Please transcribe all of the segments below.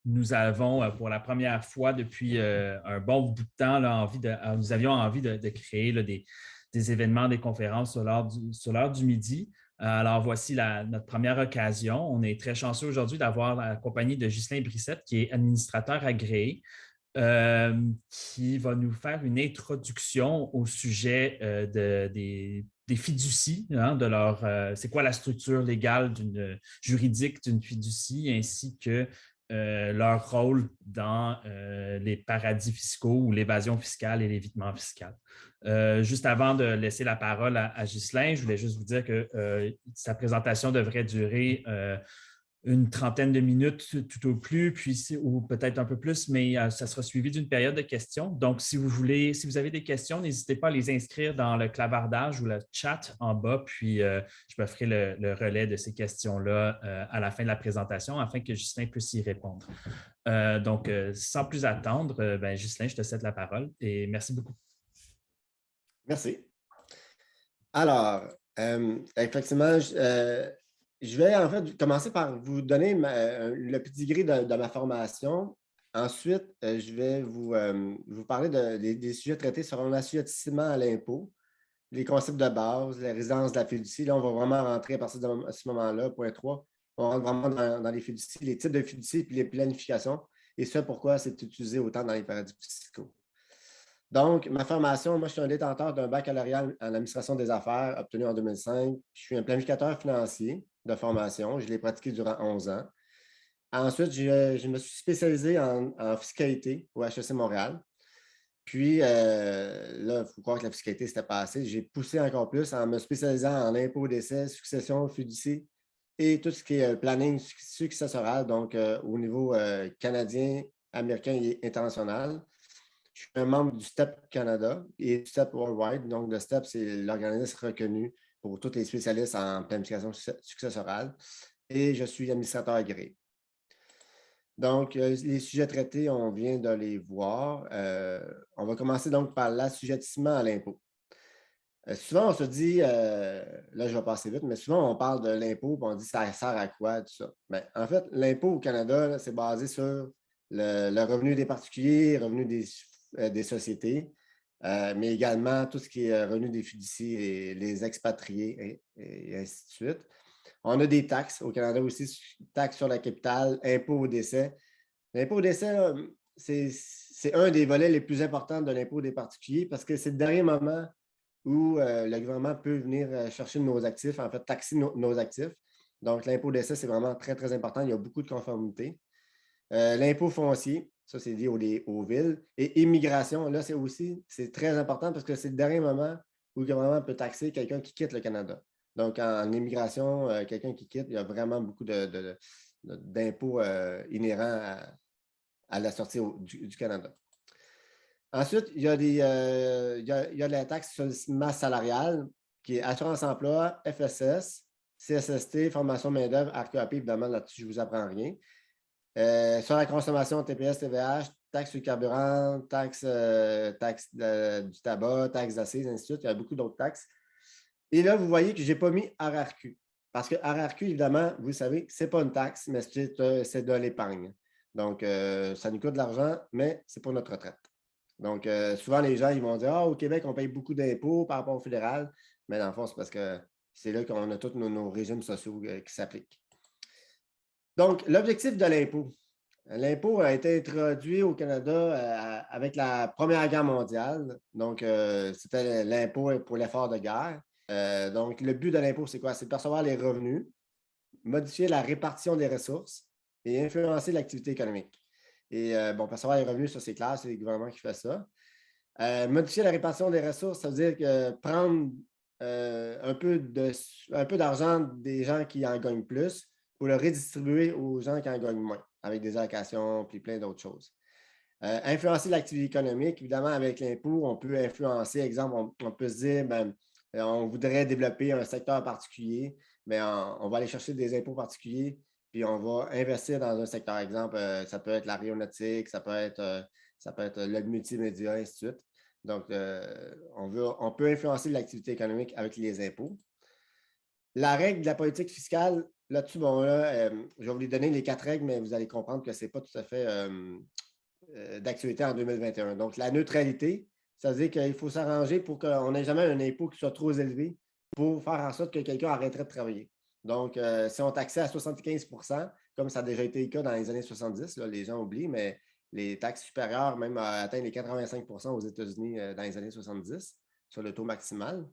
nous avons, pour la première fois depuis un bon bout de temps, là, nous avions envie de créer là, des événements, des conférences sur l'heure du midi. Alors, voici notre première occasion. On est très chanceux aujourd'hui d'avoir la compagnie de Ghislain Brissette, qui est administrateur agréé, qui va nous faire une introduction au sujet des fiducies, hein, c'est quoi la structure légale juridique d'une fiducie, ainsi que leur rôle dans les paradis fiscaux ou l'évasion fiscale et l'évitement fiscal. Juste avant de laisser la parole à Ghislain, je voulais juste vous dire que sa présentation devrait durer une trentaine de minutes tout au plus, ou peut-être un peu plus, mais ça sera suivi d'une période de questions. Donc, si vous avez des questions, n'hésitez pas à les inscrire dans le clavardage ou le chat en bas, puis je me ferai le relais de ces questions-là à la fin de la présentation afin que Ghislain puisse y répondre. Donc, sans plus attendre, Ghislain, je te cède la parole et merci beaucoup. Merci. Alors, effectivement, je vais en fait commencer par vous donner le pedigree de ma formation. Ensuite, je vais vous parler des sujets traités selon l'assujettissement à l'impôt, les concepts de base, les résidences de la fiducie. Là, on va vraiment rentrer à partir de ce moment-là, point 3. On rentre vraiment dans les fiducies, les types de fiducies et les planifications, et ce, pourquoi c'est utilisé autant dans les paradis fiscaux. Donc, ma formation, moi, je suis un détenteur d'un baccalauréat en administration des affaires obtenu en 2005. Je suis un planificateur financier de formation. Je l'ai pratiqué durant 11 ans. Ensuite, je me suis spécialisé en fiscalité au HEC Montréal. Puis, là, il faut croire que la fiscalité, c'était pas assez. J'ai poussé encore plus en me spécialisant en impôt d'essai, succession, fiducie et tout ce qui est planning successoral, donc au niveau canadien, américain et international. Je suis un membre du STEP Canada et du STEP Worldwide. Donc, le STEP, c'est l'organisme reconnu pour tous les spécialistes en planification successorale. Et je suis administrateur agréé. Donc, les sujets traités, on vient de les voir. On va commencer donc par l'assujettissement à l'impôt. Souvent, on se dit, là, je vais passer vite, mais souvent, on parle de l'impôt et on dit ça sert à quoi, tout ça. Mais en fait, l'impôt au Canada, c'est basé sur le revenu des particuliers, le revenu des sociétés, mais également tout ce qui est revenu des fiducies et les expatriés et ainsi de suite. On a des taxes au Canada aussi, taxes sur la capitale, impôt au décès. L'impôt au décès, c'est un des volets les plus importants de l'impôt des particuliers parce que c'est le dernier moment où le gouvernement peut venir chercher nos actifs, en fait, taxer nos actifs. Donc, l'impôt au décès, c'est vraiment très, très important. Il y a beaucoup de conformités. L'impôt foncier, ça, c'est lié aux villes. Et immigration, là, c'est très important parce que c'est le dernier moment où le gouvernement peut taxer quelqu'un qui quitte le Canada. Donc, en immigration, quelqu'un qui quitte, il y a vraiment beaucoup d'impôts inhérents à la sortie du Canada. Ensuite, il y a la taxe sur la masse salariale qui est assurance-emploi, FSS, CSST, formation main-d'œuvre, RQAP, évidemment, là-dessus, je ne vous apprends rien. Sur la consommation, TPS, TVH, taxe sur le carburant, taxe du tabac, taxe d'assises, ainsi de suite. Il y a beaucoup d'autres taxes. Et là, vous voyez que je n'ai pas mis RRQ. Parce que RRQ, évidemment, vous savez, ce n'est pas une taxe, mais c'est de l'épargne. Donc, ça nous coûte de l'argent, mais c'est pour notre retraite. Donc, souvent, les gens ils vont dire « Ah, au Québec, on paye beaucoup d'impôts par rapport au fédéral. » Mais dans le fond, c'est parce que c'est là qu'on a tous nos régimes sociaux qui s'appliquent. Donc, l'objectif de l'impôt. L'impôt a été introduit au Canada avec la Première Guerre mondiale. Donc, c'était l'impôt pour l'effort de guerre. Donc, le but de l'impôt, c'est quoi? C'est de percevoir les revenus, modifier la répartition des ressources et influencer l'activité économique. Et bon, percevoir les revenus, ça, c'est clair, c'est le gouvernement qui fait ça. Modifier la répartition des ressources, ça veut dire que prendre un peu d'argent des gens qui en gagnent plus pour le redistribuer aux gens qui en gagnent moins, avec des allocations puis plein d'autres choses. Influencer l'activité économique, évidemment, avec l'impôt, on peut influencer, exemple, on peut se dire, on voudrait développer un secteur particulier, mais on va aller chercher des impôts particuliers, puis on va investir dans un secteur. Exemple, ça peut être l'aéronautique, ça peut être le multimédia, ainsi de suite. Donc, on peut influencer l'activité économique avec les impôts. La règle de la politique fiscale, là-dessus, bon, là, je vais vous les donner les 4 règles, mais vous allez comprendre que ce n'est pas tout à fait d'actualité en 2021. Donc, la neutralité, ça veut dire qu'il faut s'arranger pour qu'on n'ait jamais un impôt qui soit trop élevé pour faire en sorte que quelqu'un arrêterait de travailler. Donc, si on taxait à 75 comme ça a déjà été le cas dans les années 70, là, les gens oublient, mais les taxes supérieures même atteignent les 85 aux États-Unis dans les années 70 sur le taux maximal.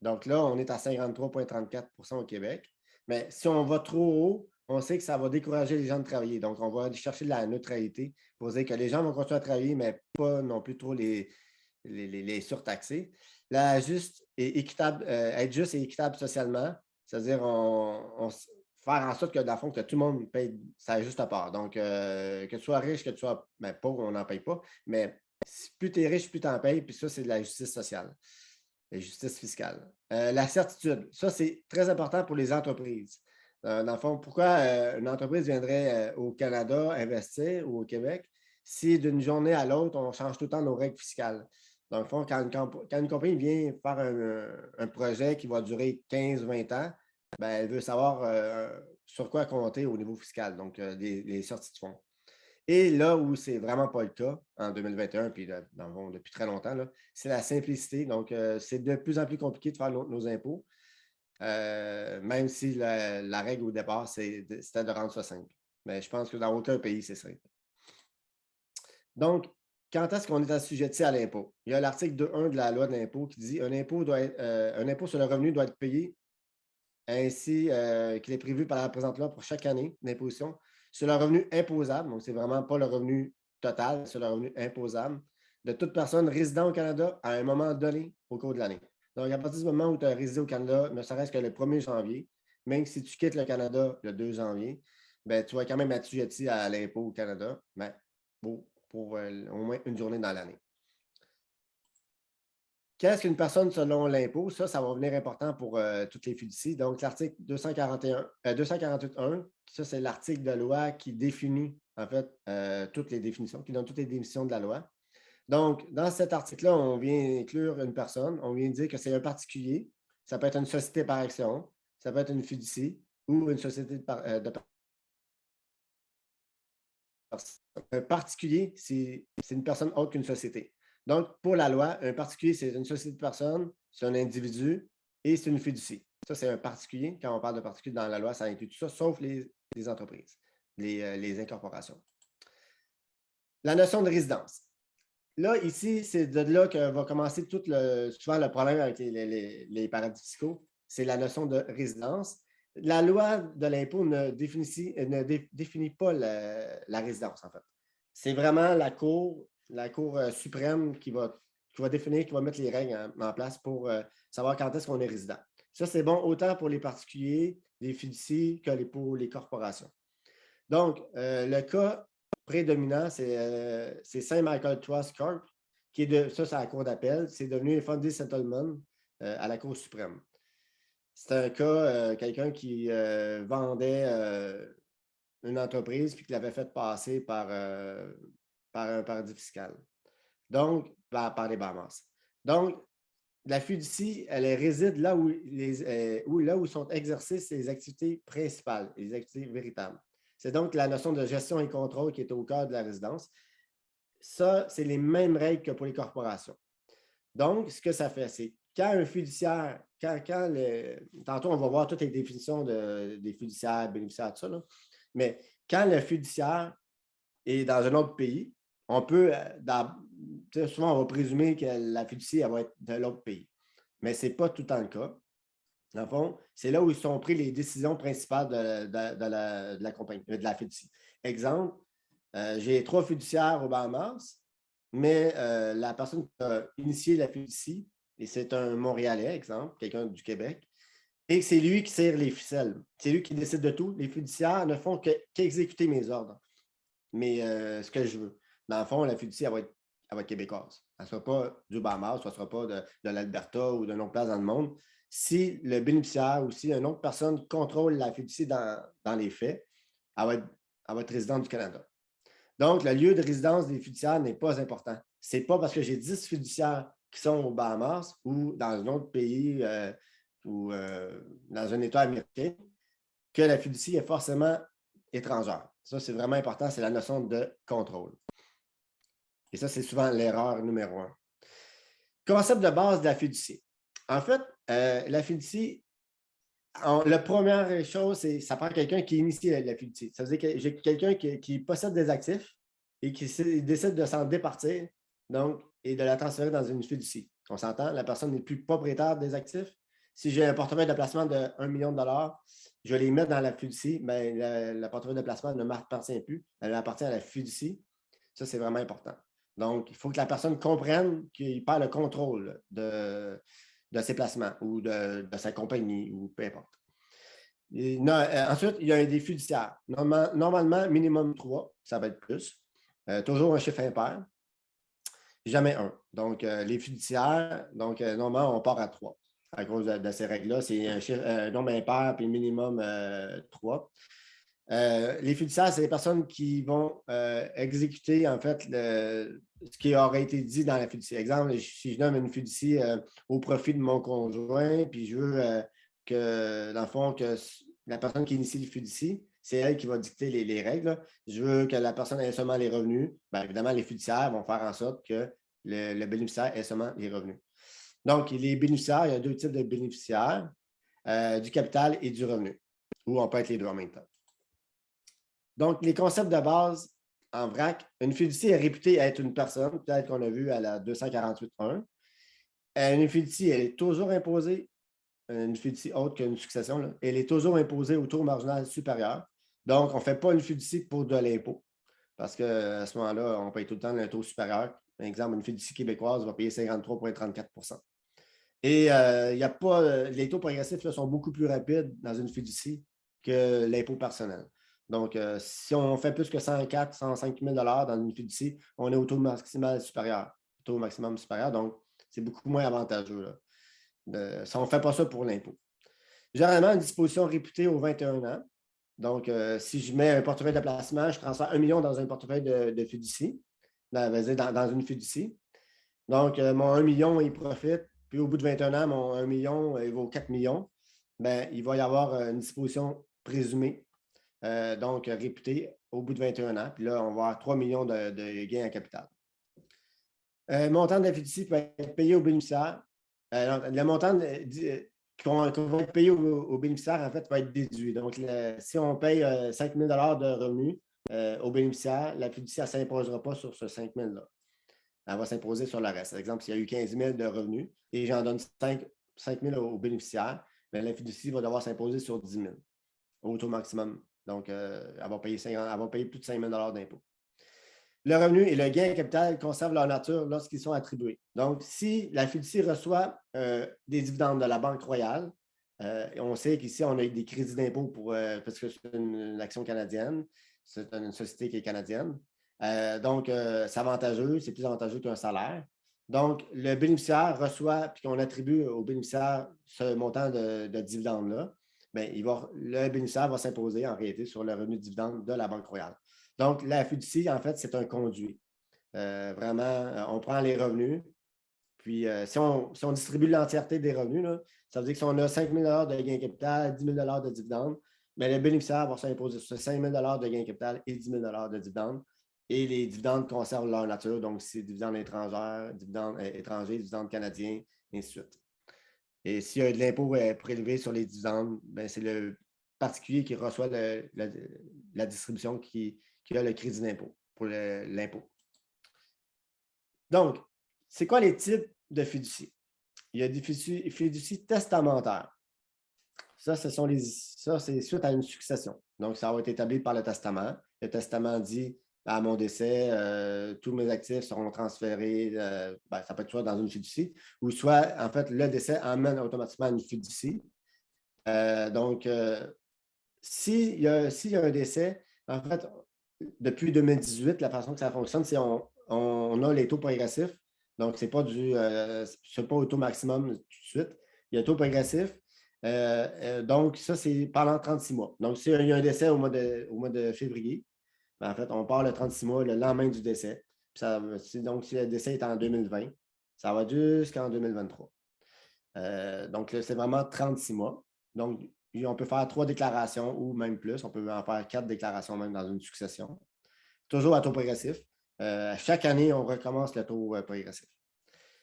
Donc là, on est à 53,34 au Québec. Mais si on va trop haut, on sait que ça va décourager les gens de travailler. Donc, on va aller chercher de la neutralité pour dire que les gens vont continuer à travailler, mais pas non plus trop les surtaxer. Là, juste et équitable, être juste et équitable socialement, c'est-à-dire faire en sorte que, dans le fond, que tout le monde paye sa juste part. Donc, que tu sois riche, que tu sois pauvre, on n'en paye pas, mais plus tu es riche, plus tu en payes, puis ça, c'est de la justice sociale, la justice fiscale. La certitude, ça, c'est très important pour les entreprises. Dans le fond, pourquoi une entreprise viendrait au Canada investir ou au Québec si d'une journée à l'autre, on change tout le temps nos règles fiscales? Dans le fond, quand une compagnie vient faire un projet qui va durer 15-20 ans, ben, elle veut savoir sur quoi compter au niveau fiscal, donc les sorties de fonds. Et là où c'est vraiment pas le cas en 2021, puis depuis très longtemps, c'est la simplicité. Donc, c'est de plus en plus compliqué de faire nos impôts, même si la règle au départ, c'était de rendre ça simple. Mais je pense que dans aucun pays, c'est simple. Donc, quand est-ce qu'on est assujetti à l'impôt? Il y a l'article 2.1 de la loi de l'impôt qui dit un impôt sur le revenu doit être payé ainsi qu'il est prévu par la présente loi pour chaque année d'imposition sur le revenu imposable. Donc, c'est vraiment pas le revenu total, c'est le revenu imposable de toute personne résidant au Canada à un moment donné au cours de l'année. Donc, à partir du moment où tu as résidé au Canada, ne serait-ce que le 1er janvier, même si tu quittes le Canada le 2 janvier, ben, tu vas quand même être assujetti à l'impôt au Canada, mais pour au moins une journée dans l'année. Qu'est-ce qu'une personne selon l'impôt? Ça va devenir important pour toutes les fiducies. Donc, l'article 248.1, ça, c'est l'article de loi qui définit, en fait, toutes les définitions, qui donne toutes les définitions de la loi. Donc, dans cet article-là, on vient inclure une personne, on vient dire que c'est un particulier, ça peut être une société par action, ça peut être une fiducie ou une société de personnes. Un particulier, c'est une personne autre qu'une société. Donc, pour la loi, un particulier, c'est une société de personnes, c'est un individu et c'est une fiducie. Ça, c'est un particulier. Quand on parle de particulier dans la loi, ça inclut tout ça, sauf les entreprises, les incorporations. La notion de résidence. Là, ici, c'est de là que va commencer souvent le problème avec les paradis fiscaux. C'est la notion de résidence. La loi de l'impôt ne définit pas la résidence, en fait. C'est vraiment la Cour suprême qui va définir, qui va mettre les règles en place pour savoir quand est-ce qu'on est résident. Ça, c'est bon autant pour les particuliers, les fiducies que pour les corporations. Donc, le cas prédominant, c'est Saint Michael Trust Corp, qui est ça, c'est à la Cour d'appel. C'est devenu un Funding Settlement à la Cour suprême. C'est un cas, quelqu'un qui vendait une entreprise puis qui l'avait fait passer par un paradis fiscal. Donc, par les Bahamas. Donc, la fiducie, elle réside là où sont exercées ses activités principales, les activités véritables. C'est donc la notion de gestion et contrôle qui est au cœur de la résidence. Ça, c'est les mêmes règles que pour les corporations. Donc, ce que ça fait, c'est quand un fiduciaire, tantôt, on va voir toutes les définitions des fiduciaires, bénéficiaires, tout ça, là. Mais quand le fiduciaire est dans un autre pays, on peut, souvent, on va présumer que la fiducie, elle va être de l'autre pays. Mais ce n'est pas tout le temps le cas. Dans le fond, c'est là où ils sont pris les décisions principales de la compagnie, de la fiducie. Exemple, j'ai 3 fiduciaires aux Bahamas, mais la personne qui a initié la fiducie, et c'est un Montréalais, exemple, quelqu'un du Québec, et c'est lui qui tire les ficelles. C'est lui qui décide de tout. Les fiduciaires ne font qu'exécuter mes ordres, mais ce que je veux. Dans le fond, la fiducie, elle va être québécoise. Elle ne sera pas du Bahamas, elle ne sera pas de l'Alberta ou d'une autre place dans le monde. Si le bénéficiaire ou si une autre personne contrôle la fiducie dans les faits, elle va être résidente du Canada. Donc, le lieu de résidence des fiduciaires n'est pas important. Ce n'est pas parce que j'ai 10 fiduciaires qui sont aux Bahamas ou dans un autre pays ou dans un État américain que la fiducie est forcément étrangère. Ça, c'est vraiment important, c'est la notion de contrôle. Et ça, c'est souvent l'erreur numéro 1. Concept de base de la fiducie. En fait, la fiducie, la première chose, c'est ça prend quelqu'un qui initie la fiducie. Ça veut dire que j'ai quelqu'un qui possède des actifs et qui décide de s'en départir donc, et de la transférer dans une fiducie. On s'entend, la personne n'est plus propriétaire des actifs. Si j'ai un portefeuille de placement de 1 million de dollars, je vais les mettre dans la fiducie, mais le portefeuille de placement ne m'appartient plus. Elle appartient à la fiducie. Ça, c'est vraiment important. Donc, il faut que la personne comprenne qu'il perd le contrôle de ses placements ou de sa compagnie ou peu importe. Ensuite, il y a des fiduciaires. Normalement, minimum 3, ça va être plus. Toujours un chiffre impair. Jamais 1. Donc, les fiduciaires, normalement, on part à 3 à cause de ces règles-là. C'est un nombre impair puis minimum 3. Les fiduciaires, c'est les personnes qui vont exécuter, en fait, ce qui aurait été dit dans la fiducie. Exemple, si je nomme une fiducie au profit de mon conjoint, puis je veux que, dans le fond, que la personne qui initie le fiducie, c'est elle qui va dicter les règles. Je veux que la personne ait seulement les revenus. Bien, évidemment, les fiduciaires vont faire en sorte que le bénéficiaire ait seulement les revenus. Donc, les bénéficiaires, il y a 2 types de bénéficiaires, du capital et du revenu, ou on peut être les deux en même temps. Donc, les concepts de base en vrac, une fiducie est réputée être une personne, peut-être qu'on a vu à la 248.1. Une fiducie, elle est toujours imposée, une fiducie autre qu'une succession, là, elle est toujours imposée au taux marginal supérieur. Donc, on ne fait pas une fiducie pour de l'impôt, parce qu'à ce moment-là, on paye tout le temps un taux supérieur. Par exemple, une fiducie québécoise va payer 53,34 %. Et il y a pas, les taux progressifs là, sont beaucoup plus rapides dans une fiducie que l'impôt personnel. Donc, si on fait plus que 104 105 000 dans une fiducie, on est au taux maximal supérieur, taux maximum supérieur. Donc, c'est beaucoup moins avantageux. Si on ne fait pas ça pour l'impôt. Généralement, une disposition réputée aux 21 ans. Donc, si je mets un portefeuille de placement, je transfère 1 million dans un portefeuille de fiducie, dans une fiducie. Donc, mon 1 million, il profite. Puis au bout de 21 ans, mon 1 million, il vaut 4 millions. Bien, il va y avoir une disposition présumée, donc réputée au bout de 21 ans. Puis là, on va avoir 3 millions de gains en capital. Le montant de la fiducie peut être payé aux bénéficiaires. Le montant qu'on va être payé aux bénéficiaires, en fait, va être déduit. Donc, si on paye 5 000 de revenus aux bénéficiaires, la fiducie ne s'imposera pas sur ce 5 000 $. Elle va s'imposer sur le reste. Par exemple, s'il y a eu 15 000 de revenus et j'en donne 5 000 aux bénéficiaires, bien, la fiducie va devoir s'imposer sur 10 000 au taux maximum. Donc, elle va payer plus de 5 000 d'impôts. Le revenu et le gain capital conservent leur nature lorsqu'ils sont attribués. Donc, si la fiducie reçoit des dividendes de la Banque royale, on sait qu'ici, on a eu des crédits d'impôt parce que c'est une action canadienne, c'est une société qui est canadienne. Donc, c'est avantageux, c'est plus avantageux qu'un salaire. Donc, le bénéficiaire reçoit, puis qu'on attribue au bénéficiaire ce montant de dividende-là, bien, le bénéficiaire va s'imposer en réalité sur le revenu de dividende de la Banque royale. Donc, la fiducie, en fait, c'est un conduit. Vraiment, on prend les revenus, puis si on distribue l'entièreté des revenus, là, ça veut dire que si on a 5 000 de gain capital, 10 000 de dividende, bien, le bénéficiaire va s'imposer sur 5 000 de gain capital et 10 000 de dividende. Et les dividendes conservent leur nature, donc c'est dividendes étrangers, dividendes canadiens, et ainsi de suite. Et s'il y a de l'impôt prélevé sur les dividendes, ben c'est le particulier qui reçoit la distribution qui a le crédit d'impôt pour l'impôt. Donc, c'est quoi les types de fiducies? Il y a des fiducies testamentaires. Ça, c'est suite à une succession. Donc, ça va être établi par le testament. Le testament dit à mon décès, tous mes actifs seront transférés, ça peut être soit dans une fiducie, ou soit, en fait, le décès emmène automatiquement une fiducie. Donc, s'il y a un décès, en fait, depuis 2018, la façon que ça fonctionne, c'est on a les taux progressifs. Donc, ce n'est pas au taux maximum tout de suite. Il y a un taux progressif. Donc, ça, c'est pendant 36 mois. Donc, s'il y a un décès au mois de février, ben, en fait, on part le 36 mois le lendemain du décès. Donc, si le décès est en 2020, ça va jusqu'en 2023. Donc, c'est vraiment 36 mois. Donc, on peut faire 3 déclarations ou même plus. On peut en faire 4 déclarations même dans une succession. Toujours à taux progressif. Chaque année, on recommence le taux progressif.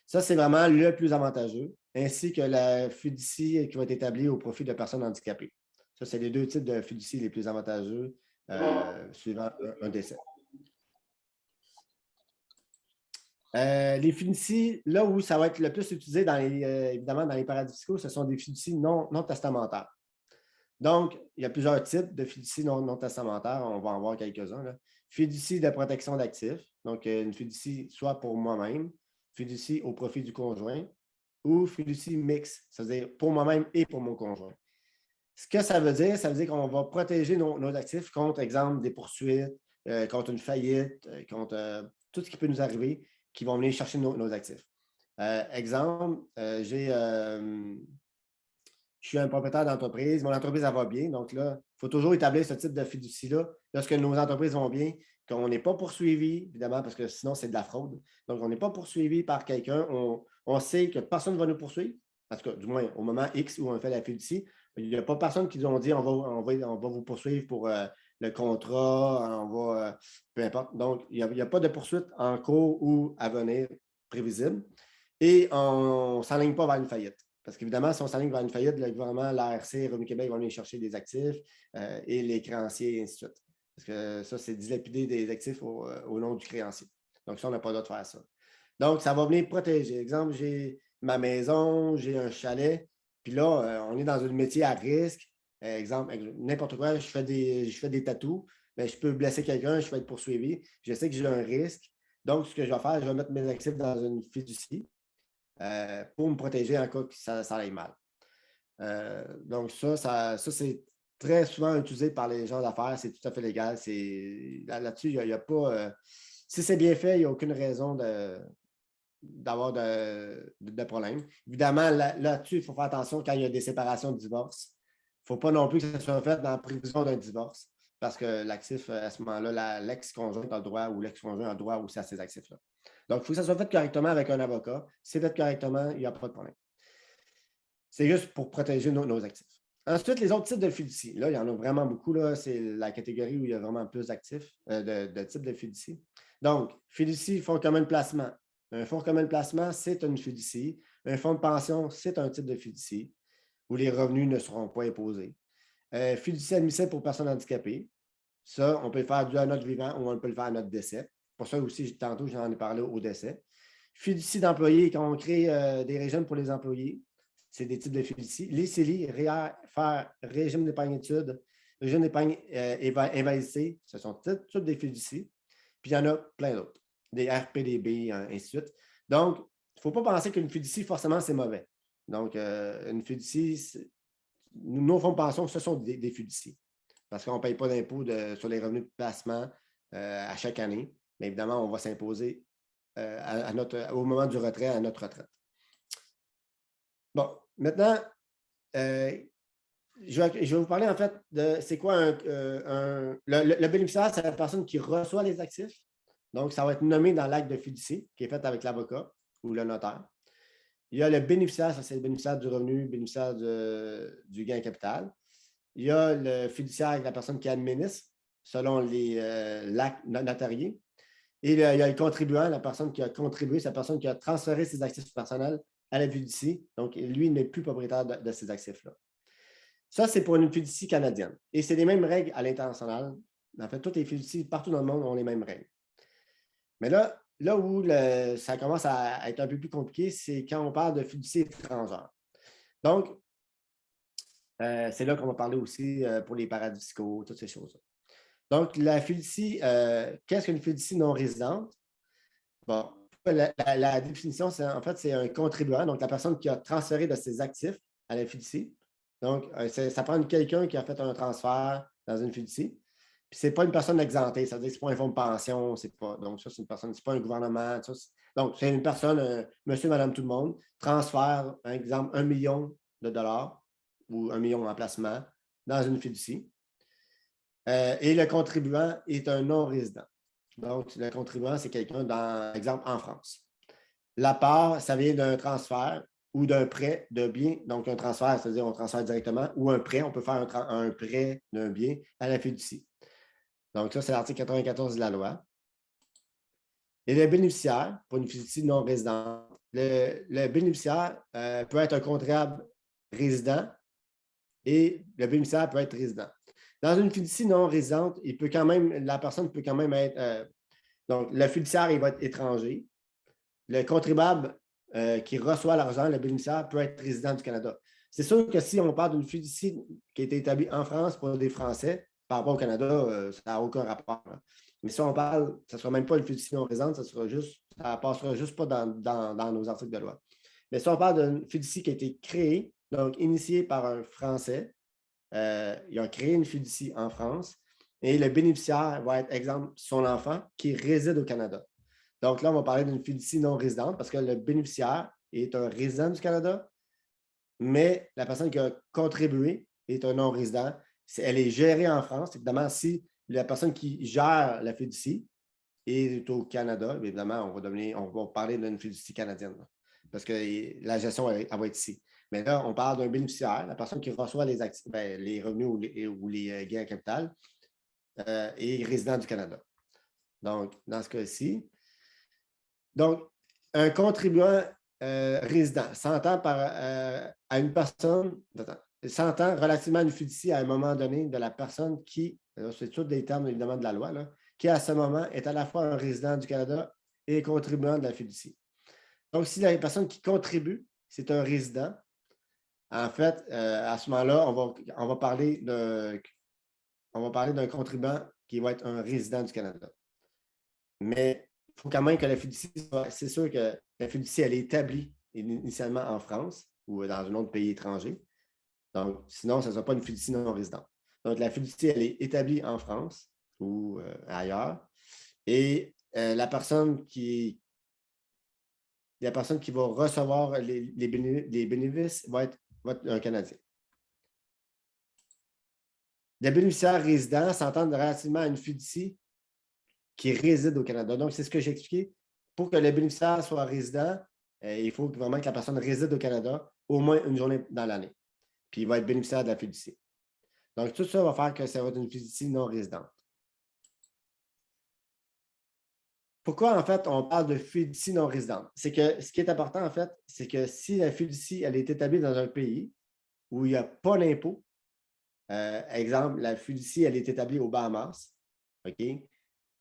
Ça, c'est vraiment le plus avantageux, ainsi que la fiducie qui va être établie au profit de personnes handicapées. Ça, c'est les 2 types de fiducie les plus avantageux suivant un décès. Les fiducies, là où ça va être le plus utilisé, évidemment, dans les paradis fiscaux, ce sont des fiducies non testamentaires. Donc, il y a plusieurs types de fiducies non testamentaires. On va en voir quelques-uns. Fiducie de protection d'actifs, donc une fiducie soit pour moi-même, fiducie au profit du conjoint, ou fiducie mixte, c'est-à-dire pour moi-même et pour mon conjoint. Ce que ça veut dire qu'on va protéger nos actifs contre, exemple, des poursuites, contre une faillite, contre tout ce qui peut nous arriver, qui vont venir chercher nos actifs. Exemple, je suis un propriétaire d'entreprise, mon entreprise elle va bien, donc là, il faut toujours établir ce type de fiducie-là lorsque nos entreprises vont bien, qu'on n'est pas poursuivi, évidemment, parce que sinon, c'est de la fraude. Donc, on n'est pas poursuivi par quelqu'un, on sait que personne ne va nous poursuivre, en tout cas, du moins, au moment X où on fait la fiducie, il n'y a pas personne qui nous a dit on va vous poursuivre pour le contrat, peu importe. Donc, il n'y a pas de poursuite en cours ou à venir prévisible et on ne s'enligne pas vers une faillite. Parce qu'évidemment, si on s'enligne vers une faillite, le gouvernement, l'ARC, Revenu Québec vont venir chercher des actifs et les créanciers, et ainsi de suite. Parce que ça, c'est dilapider des actifs au nom du créancier. Donc, ça, on n'a pas le droit de faire ça. Donc, ça va venir protéger. Exemple, j'ai ma maison, j'ai un chalet, puis là, on est dans un métier à risque. Exemple, n'importe quoi, je fais des tatous, mais je peux blesser quelqu'un, je vais être poursuivi. Je sais que j'ai un risque. Donc, ce que je vais faire, je vais mettre mes actifs dans une fiducie pour me protéger en cas que ça aille mal. Donc, ça c'est très souvent utilisé par les gens d'affaires. C'est tout à fait légal. Là-dessus, il n'y a pas... si c'est bien fait, il n'y a aucune raison d'avoir de problème. Évidemment, là-dessus, il faut faire attention quand il y a des séparations de divorce. Il ne faut pas non plus que ça soit fait dans la prévision d'un divorce parce que l'actif, à ce moment-là, l'ex-conjoint a le droit ou l'ex-conjoint a le droit aussi à ces actifs-là. Donc, il faut que ça soit fait correctement avec un avocat. Si c'est fait correctement, il n'y a pas de problème. C'est juste pour protéger nos actifs. Ensuite, les autres types de fiducie. Là, il y en a vraiment beaucoup. C'est la catégorie où il y a vraiment plus d'actifs, de types de fiducie. Donc, fiducie, fonds commun de placement. Un fonds commun de placement, c'est une fiducie. Un fonds de pension, c'est un type de fiducie où les revenus ne seront pas imposés. Fiducie admissible pour personnes handicapées. Ça, on peut le faire à notre vivant ou on peut le faire à notre décès. Pour ça aussi, tantôt, j'en ai parlé au décès. Fiducie d'employés, quand on crée des régimes pour les employés, c'est des types de fiducie. Les CELI, régime d'épargne études, régime d'épargne invalidité, ce sont toutes des fiducies. Puis il y en a plein d'autres, des RPDB, ainsi de suite. Donc, il ne faut pas penser qu'une fiducie, forcément, c'est mauvais. Donc, une fiducie, nos fonds de pension, ce sont des fiducies. Parce qu'on ne paye pas d'impôt sur les revenus de placement à chaque année. Mais évidemment, on va s'imposer au moment du retrait, à notre retraite. Bon, maintenant, je vais vous parler en fait de c'est quoi le bénéficiaire, c'est la personne qui reçoit les actifs. Donc, ça va être nommé dans l'acte de fiducie qui est fait avec l'avocat ou le notaire. Il y a le bénéficiaire, ça c'est le bénéficiaire du revenu, bénéficiaire du gain capital. Il y a le fiduciaire, la personne qui administre selon l'acte notarié. Et il y a le contribuant, la personne qui a contribué, c'est la personne qui a transféré ses actifs personnels à la fiducie. Donc, lui n'est plus propriétaire de ces actifs-là. Ça, c'est pour une fiducie canadienne. Et c'est les mêmes règles à l'international. En fait, toutes les fiducies partout dans le monde ont les mêmes règles. Mais là où ça commence à être un peu plus compliqué, c'est quand on parle de fiducie étrangère. Donc, c'est là qu'on va parler aussi pour les paradis fiscaux, toutes ces choses-là. Donc, la fiducie, qu'est-ce qu'une fiducie non résidente? Bon, la définition, c'est un contribuant, donc la personne qui a transféré de ses actifs à la fiducie. Donc, ça prend quelqu'un qui a fait un transfert dans une fiducie. Puis, ce n'est pas une personne exemptée, ça veut dire que ce n'est pas un fonds de pension, donc ça, c'est une personne, ce n'est pas un gouvernement. Donc, c'est une personne, monsieur, madame, tout le monde, transfère, par exemple, 1 million de dollars ou 1 million en placement dans une fiducie. Et le contribuant est un non-résident. Donc, le contribuant, c'est quelqu'un, par exemple, en France. La part, ça vient d'un transfert ou d'un prêt de bien, donc un transfert, c'est-à-dire on transfère directement, ou un prêt, on peut faire un prêt d'un bien à la fiducie. Donc ça, c'est l'article 94 de la loi. Et le bénéficiaire, pour une fiducie non résidente, le bénéficiaire peut être un contribuable résident et le bénéficiaire peut être résident. Dans une fiducie non résidente, la personne peut quand même être... donc, le fiduciaire, il va être étranger. Le contribuable qui reçoit l'argent, le bénéficiaire, peut être résident du Canada. C'est sûr que si on parle d'une fiducie qui a été établie en France pour des Français, par rapport au Canada, ça n'a aucun rapport. Hein. Mais si on parle, ça ne sera même pas une fiducie non résidente, ça ne passera juste pas dans nos articles de loi. Mais si on parle d'une fiducie qui a été créée, donc initiée par un Français, il a créé une fiducie en France et le bénéficiaire va être, exemple, son enfant qui réside au Canada. Donc là, on va parler d'une fiducie non résidente parce que le bénéficiaire est un résident du Canada, mais la personne qui a contribué est un non-résident. Elle est gérée en France. Évidemment, si la personne qui gère la fiducie est au Canada, évidemment, on va parler d'une fiducie canadienne parce que la gestion, elle va être ici. Mais là, on parle d'un bénéficiaire, la personne qui reçoit les revenus ou les gains en capital est résident du Canada. Donc, dans ce cas-ci, donc, un contribuant résident s'entend à une personne, s'entend relativement à une fiducie à un moment donné de la personne qui, c'est tous des termes évidemment de la loi, là, qui à ce moment est à la fois un résident du Canada et contribuant de la fiducie. Donc, si la personne qui contribue, c'est un résident, en fait, à ce moment-là, on va parler d'un contribuant qui va être un résident du Canada. Mais il faut quand même que la fiducie, c'est sûr que la fiducie, elle est établie initialement en France ou dans un autre pays étranger. Donc, sinon, ce ne sera pas une fiducie non résidente. Donc, la fiducie, elle est établie en France ou ailleurs. Et la personne qui va recevoir les bénéfices va être un Canadien. Les bénéficiaires résidents s'entendent relativement à une fiducie qui réside au Canada. Donc, c'est ce que j'ai expliqué. Pour que le bénéficiaire soit résident, il faut vraiment que la personne réside au Canada au moins une journée dans l'année. Puis, il va être bénéficiaire de la fiducie. Donc, tout ça va faire que ça va être une fiducie non résidente. Pourquoi, en fait, on parle de fiducie non résidente? C'est que ce qui est important, en fait, c'est que si la fiducie, elle est établie dans un pays où il n'y a pas d'impôt, exemple, la fiducie, elle est établie aux Bahamas, OK?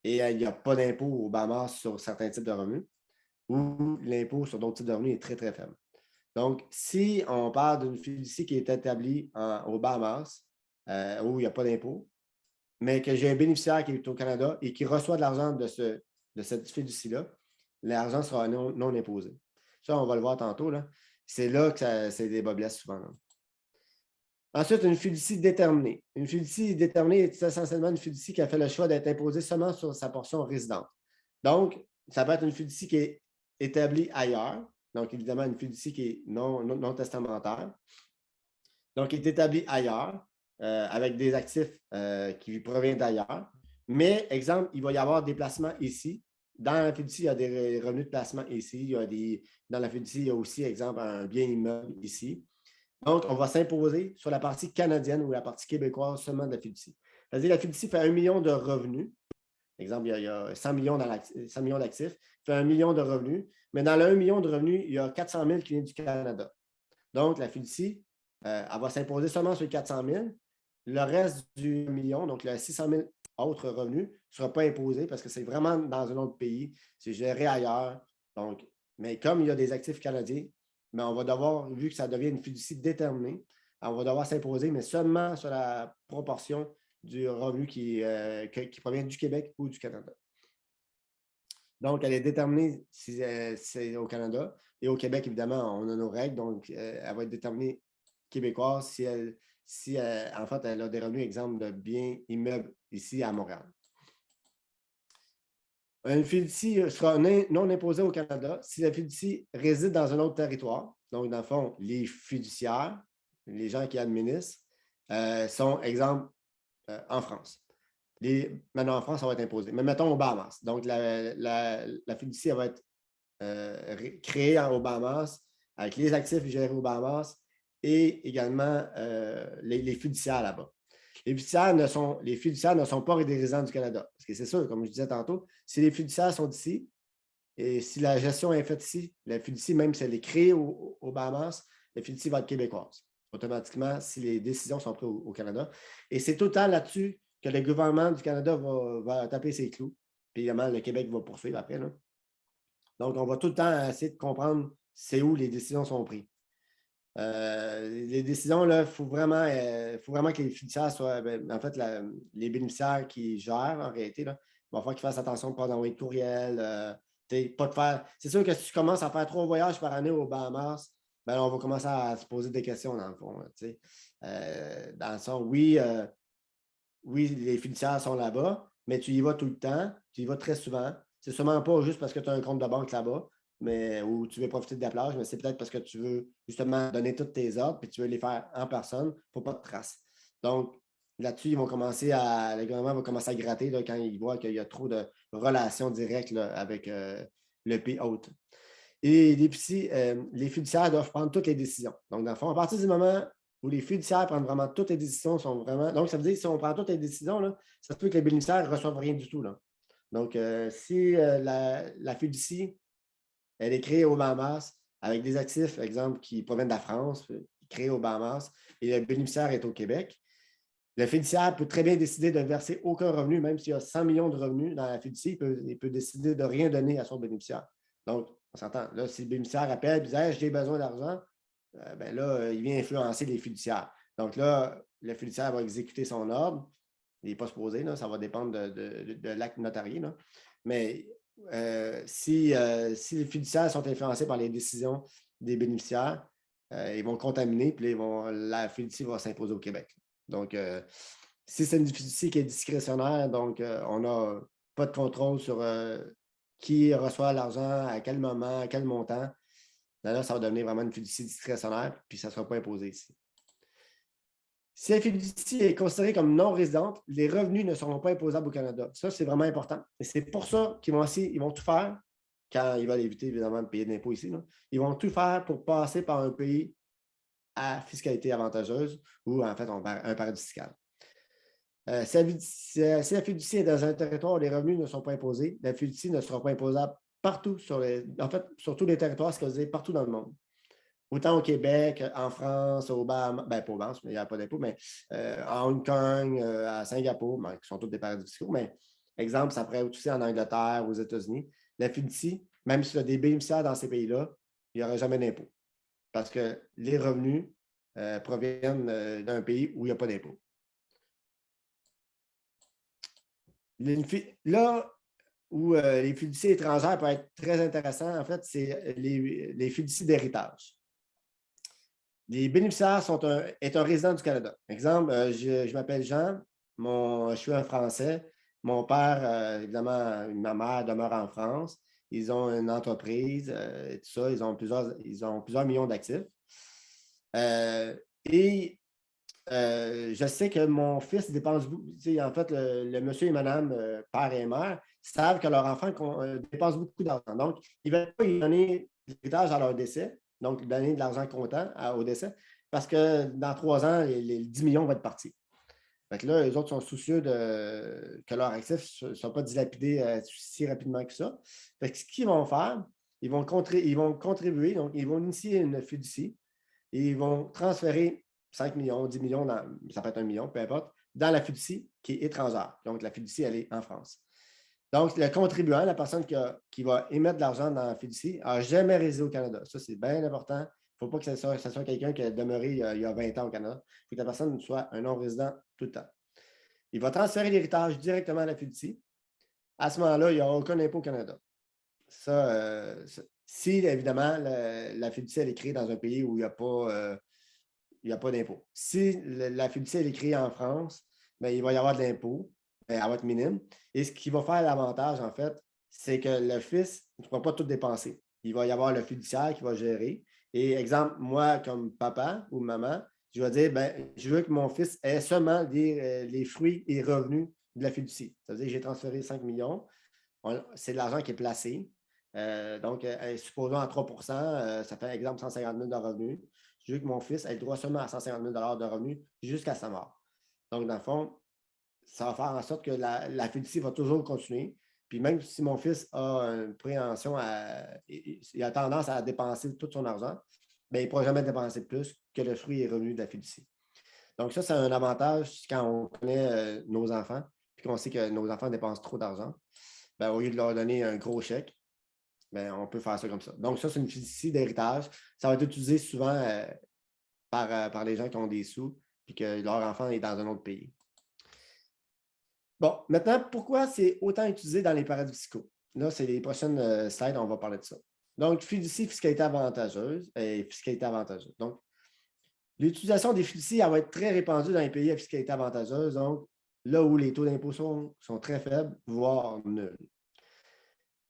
Et il n'y a pas d'impôt aux Bahamas sur certains types de revenus, ou l'impôt sur d'autres types de revenus est très, très faible. Donc, si on parle d'une fiducie qui est établie aux Bahamas, où il n'y a pas d'impôt, mais que j'ai un bénéficiaire qui est au Canada et qui reçoit de l'argent de cette fiducie-là, l'argent sera non imposé. Ça, on va le voir tantôt. Là. C'est là que c'est des boblesses souvent. Là. Ensuite, une fiducie déterminée. Une fiducie déterminée est essentiellement une fiducie qui a fait le choix d'être imposée seulement sur sa portion résidente. Donc, ça peut être une fiducie qui est établie ailleurs. Donc, évidemment, une fiducie qui est non testamentaire. Donc, qui est établie ailleurs, avec des actifs qui proviennent d'ailleurs. Mais, exemple, il va y avoir des placements ici. Dans la fiducie, il y a des revenus de placement ici. Dans la fiducie, il y a aussi, exemple, un bien immeuble ici. Donc, on va s'imposer sur la partie canadienne ou la partie québécoise seulement de la fiducie. C'est-à-dire que la fiducie fait 1 million de revenus. Exemple, il y a 100 millions d'actifs, fait 1 million de revenus. Mais dans le 1 million de revenus, il y a 400 000 qui viennent du Canada. Donc, la fiducie, elle va s'imposer seulement sur les 400 000. Le reste du million, donc le 600 000 autres revenus, ne sera pas imposé parce que c'est vraiment dans un autre pays. C'est géré ailleurs. Donc, mais comme il y a des actifs canadiens, mais on va devoir, vu que ça devient une fiducie déterminée, on va devoir s'imposer, mais seulement sur la proportion du revenu qui provient du Québec ou du Canada. Donc, elle est déterminée si c'est au Canada. Et au Québec, évidemment, on a nos règles. Donc, elle va être déterminée québécoise si en fait, elle a des revenus, exemple, de biens immeubles ici à Montréal. Une fiducie sera non imposée au Canada si la fiducie réside dans un autre territoire. Donc, dans le fond, les fiduciaires, les gens qui administrent, sont, exemple, en France. Maintenant, en France, ça va être imposé. Mais mettons aux Bahamas. Donc, la fiducie elle va être créée aux Bahamas avec les actifs gérés aux Bahamas et également les fiduciaires là-bas. Les fiduciaires ne sont pas des résidents du Canada. Parce que c'est sûr, comme je disais tantôt, si les fiduciaires sont ici et si la gestion est faite ici, la fiducie, même si elle est créée aux Bahamas, la fiducie va être québécoise, automatiquement, si les décisions sont prises au Canada. Et c'est tout le temps là-dessus que le gouvernement du Canada va taper ses clous. Puis évidemment, le Québec va poursuivre après. Là. Donc, on va tout le temps essayer de comprendre c'est où les décisions sont prises. Les décisions, il faut vraiment que les fiduciaires soient, en fait, les bénéficiaires qui gèrent, en réalité, là, il va falloir qu'ils fassent attention de ne pas envoyer de courriel, pas de faire. C'est sûr que si tu commences à faire 3 voyages par année aux Bahamas, ben, on va commencer à se poser des questions, dans le fond. Là, dans le sens, oui, les fiduciaires sont là-bas, mais tu y vas tout le temps, tu y vas très souvent. C'est sûrement pas juste parce que tu as un compte de banque là-bas, ou tu veux profiter de la plage, mais c'est peut-être parce que tu veux justement donner tous tes ordres puis tu veux les faire en personne pour pas de traces. Donc, là-dessus, le gouvernement va commencer à gratter là, quand il voit qu'il y a trop de relations directes là, avec le pays hôte. Et les fiduciaires doivent prendre toutes les décisions. Donc, dans le fond, à partir du moment où les fiduciaires prennent vraiment toutes les décisions, sont vraiment. Donc, ça veut dire que si on prend toutes les décisions, là, ça se peut que les bénéficiaires ne reçoivent rien du tout. Là. Donc, si la fiducie, elle est créée aux Bahamas avec des actifs, exemple, qui proviennent de la France, créés aux Bahamas, et le bénéficiaire est au Québec, le fiduciaire peut très bien décider de ne verser aucun revenu, même s'il y a 100 millions de revenus dans la fiducie, il peut décider de rien donner à son bénéficiaire. Donc, on s'entend. Là, si le bénéficiaire appelle et dit hey, j'ai besoin d'argent, ben là, il vient influencer les fiduciaires. Donc là, le fiduciaire va exécuter son ordre. Il n'est pas supposé, là, ça va dépendre de l'acte notarié. Là. Mais si les fiduciaires sont influencés par les décisions des bénéficiaires, ils vont contaminer, puis la fiducie va s'imposer au Québec. Donc, si c'est une fiducie qui est discrétionnaire, donc on n'a pas de contrôle sur qui reçoit l'argent, à quel moment, à quel montant, là, ça va devenir vraiment une fiducie discrétionnaire, puis ça ne sera pas imposé ici. Si la fiducie est considérée comme non résidente, les revenus ne seront pas imposables au Canada. Ça, c'est vraiment important. Et c'est pour ça qu'ils vont tout faire, quand ils veulent éviter évidemment de payer de l'impôt ici, là, ils vont tout faire pour passer par un pays à fiscalité avantageuse ou en fait un paradis fiscal. Si la fiducie est dans un territoire où les revenus ne sont pas imposés, la fiducie ne sera pas imposable partout sur tous les territoires, ce que je veux dire partout dans le monde. Autant au Québec, en France, au Bahamas, pas au Bahamas, mais il n'y a pas d'impôt, mais à Hong Kong, à Singapour, qui sont tous des paradis fiscaux, mais exemple, ça pourrait être aussi en Angleterre, aux États-Unis. La fiducie, même s'il y a des bénéficiaires dans ces pays-là, il n'y aura jamais d'impôt. Parce que les revenus proviennent d'un pays où il n'y a pas d'impôt. Là où les fiducies étrangères peuvent être très intéressants, en fait, c'est les fiducies d'héritage. Les bénéficiaires est un résident du Canada. Exemple, je m'appelle Jean, je suis un Français. Mon père, évidemment, ma mère demeure en France. Ils ont une entreprise, et tout ça. Ils ont plusieurs millions d'actifs. Je sais que mon fils dépense beaucoup. En fait, le monsieur et madame, père et mère, savent que leur enfant dépense beaucoup d'argent. Donc, ils ne veulent pas lui donner l'héritage à leur décès, donc donner de l'argent comptant au décès, parce que dans 3 ans, les 10 millions vont être partis. Fait que là, les autres sont soucieux que leurs actifs ne soient pas dilapidés si rapidement que ça. Fait que ce qu'ils vont faire, ils vont contribuer, donc ils vont initier une fiducie et ils vont transférer 5 millions, 10 millions, ça peut être 1 million, peu importe, dans la fiducie qui est étrangère. Donc, la fiducie, elle est en France. Donc, le contribuant, la personne qui va émettre de l'argent dans la fiducie, n'a jamais résidé au Canada. Ça, c'est bien important. Il ne faut pas que ce soit quelqu'un qui a demeuré il y a 20 ans au Canada. Il faut que la personne soit un non-résident tout le temps. Il va transférer l'héritage directement à la fiducie. À ce moment-là, il n'y aura aucun impôt au Canada. Si, évidemment, la fiducie elle est créée dans un pays où il n'y a pas d'impôt. Si la fiducie elle est créée en France, bien, il va y avoir de l'impôt, elle va être minime. Et ce qui va faire l'avantage, en fait, c'est que le fils ne va pas tout dépenser. Il va y avoir le fiduciaire qui va gérer. Et exemple, moi, comme papa ou maman, je vais dire, ben, je veux que mon fils ait seulement les fruits et revenus de la fiducie. Ça veut dire que j'ai transféré 5 millions. C'est de l'argent qui est placé. Donc, supposons à 3 ça fait, exemple, 150 000 de revenus. Je veux que mon fils ait le droit seulement à 150 000 de revenus jusqu'à sa mort. Donc, dans le fond, ça va faire en sorte que la fiducie va toujours continuer. Puis même si mon fils a une préhension, il a tendance à dépenser tout son argent, bien, il ne pourra jamais dépenser plus que le fruit et revenu de la fiducie. Donc, ça, c'est un avantage quand on connaît nos enfants, puis qu'on sait que nos enfants dépensent trop d'argent. Bien, au lieu de leur donner un gros chèque, bien, on peut faire ça comme ça. Donc, ça, c'est une fiducie d'héritage. Ça va être utilisé souvent par les gens qui ont des sous, puis que leur enfant est dans un autre pays. Bon, maintenant, pourquoi c'est autant utilisé dans les paradis fiscaux? Là, c'est les prochaines slides, on va parler de ça. Donc, fiducie, fiscalité avantageuse et fiscalité avantageuse. Donc, l'utilisation des fiducies, elle va être très répandue dans les pays à fiscalité avantageuse, donc là où les taux d'impôt sont très faibles, voire nuls.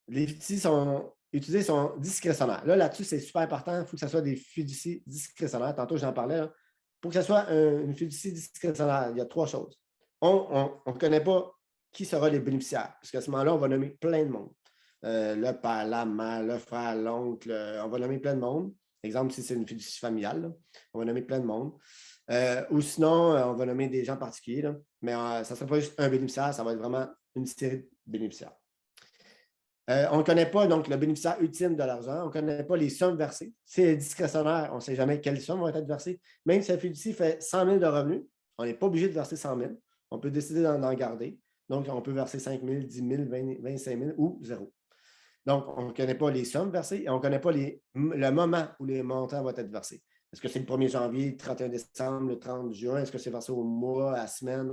Les fiducies sont utilisées, sont discrétionnaires. Là-dessus, c'est super important. Il faut que ce soit des fiducies discrétionnaires. Tantôt, j'en parlais. Là. Pour que ce soit une fiducie discrétionnaire, il y a 3 choses. On ne connaît pas qui sera les bénéficiaires, parce qu'à ce moment-là, on va nommer plein de monde. Le père, la mère, le frère, l'oncle, on va nommer plein de monde. Exemple, si c'est une fiducie familiale, là, on va nommer plein de monde. Ou sinon, on va nommer des gens particuliers, là, mais ça ne sera pas juste un bénéficiaire, ça va être vraiment une série de bénéficiaires. On ne connaît pas donc le bénéficiaire ultime de l'argent, on ne connaît pas les sommes versées. Si c'est discrétionnaire, on ne sait jamais quelles sommes vont être versées. Même si la fiducie fait 100 000 de revenus, on n'est pas obligé de verser 100 000. On peut décider d'en garder. Donc, on peut verser 5 000, 10 000, 25 000 ou 0. Donc, on ne connaît pas les sommes versées et on ne connaît pas le moment où les montants vont être versés. Est-ce que c'est le 1er janvier, le 31 décembre, le 30 juin? Est-ce que c'est versé au mois, à la semaine,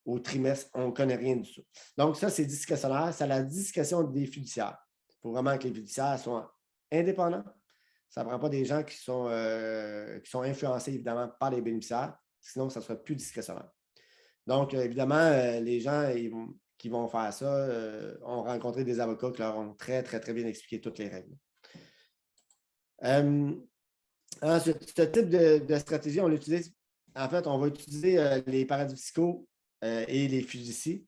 au trimestre? On ne connaît rien du tout. Donc, ça, c'est discrétionnaire. C'est à la discrétion des fiduciaires. Il faut vraiment que les fiduciaires soient indépendants. Ça ne prend pas des gens qui sont influencés, évidemment, par les bénéficiaires. Sinon, ça ne sera plus discrétionnaire. Donc, évidemment, les gens qui vont faire ça ont rencontré des avocats qui leur ont très, très, très bien expliqué toutes les règles. Ce type de stratégie, on l'utilise. En fait, on va utiliser les paradis fiscaux et les fiducies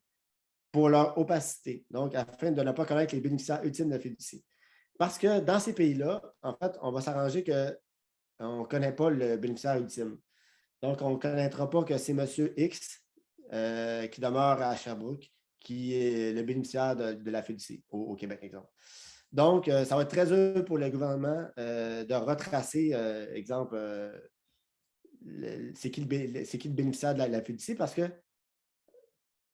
pour leur opacité, donc afin de ne pas connaître les bénéficiaires ultimes de la fiducie. Parce que dans ces pays-là, en fait, on va s'arranger qu'on ne connaît pas le bénéficiaire ultime. Donc, on ne connaîtra pas que c'est M. X qui demeure à Sherbrooke, qui est le bénéficiaire de la fiducie au Québec, exemple. Donc, ça va être très dur pour le gouvernement de retracer, exemple, c'est qui le bénéficiaire de la fiducie parce que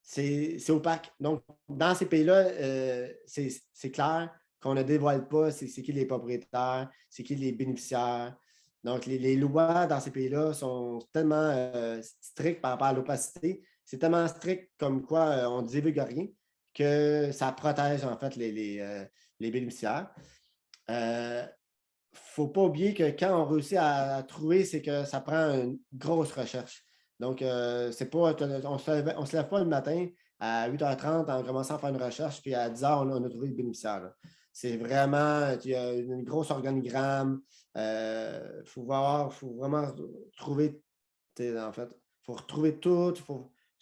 c'est opaque. Donc, dans ces pays-là, c'est clair qu'on ne dévoile pas c'est qui les propriétaires, c'est qui les bénéficiaires. Donc, les lois dans ces pays-là sont tellement strictes par rapport à l'opacité. C'est tellement strict comme quoi on ne divulgue rien que ça protège en fait les bénéficiaires. Il ne faut pas oublier que quand on réussit à trouver, c'est que ça prend une grosse recherche. Donc, c'est pas, on ne se lève pas le matin à 8h30 en commençant à faire une recherche, puis à 10h, on a trouvé le bénéficiaire. Là. C'est vraiment, il y a une grosse organigramme. Faut vraiment trouver, en fait, il faut retrouver tout.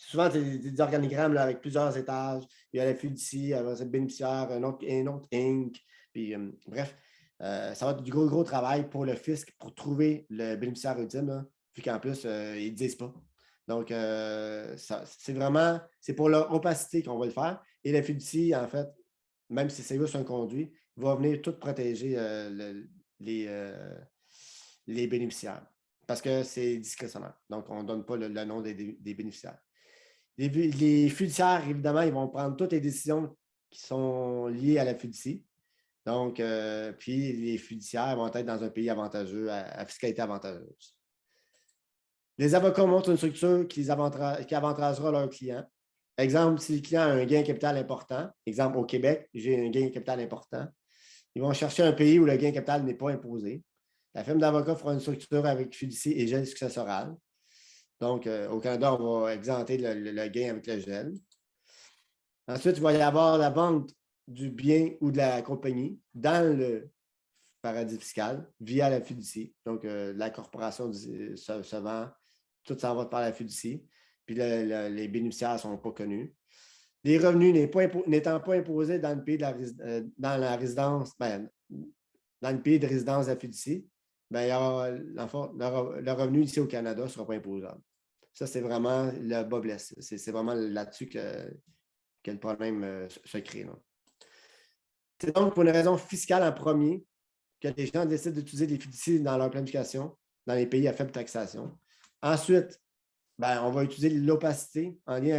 Souvent, c'est des organigrammes là, avec plusieurs étages. Il y a la fiducie, le bénéficiaire, un autre Inc. Puis, bref, ça va être du gros travail pour le fisc pour trouver le bénéficiaire ultime, là, vu qu'en plus, ils ne disent pas. Donc, c'est pour leur opacité qu'on va le faire. Et la fiducie, en fait, même si c'est juste un conduit, va venir tout protéger les bénéficiaires parce que c'est discrétionnaire. Donc, on ne donne pas le nom des bénéficiaires. Les fiduciaires, évidemment, ils vont prendre toutes les décisions qui sont liées à la fiducie. Donc, puis les fiduciaires vont être dans un pays avantageux, à fiscalité avantageuse. Les avocats montrent une structure qui avantagera leurs clients. Exemple, si le client a un gain capital important, exemple au Québec, j'ai un gain capital important, ils vont chercher un pays où le gain capital n'est pas imposé. La firme d'avocats fera une structure avec fiducie et gel successoral. Donc, au Canada, on va exempter le gain avec le gel. Ensuite, il va y avoir la vente du bien ou de la compagnie dans le paradis fiscal via la fiducie. Donc, la corporation se vend, tout ça va par la fiducie. Puis les bénéficiaires ne sont pas connus. les revenus n'étant pas imposés dans le pays dans la résidence, dans le pays de résidence de la fiducie, le revenu ici au Canada ne sera pas imposable. Ça, c'est vraiment le bas blesse. C'est vraiment là-dessus que le problème se crée. C'est donc pour une raison fiscale en premier que les gens décident d'utiliser les fiducies dans leur planification dans les pays à faible taxation. Ensuite, on va utiliser l'opacité en lien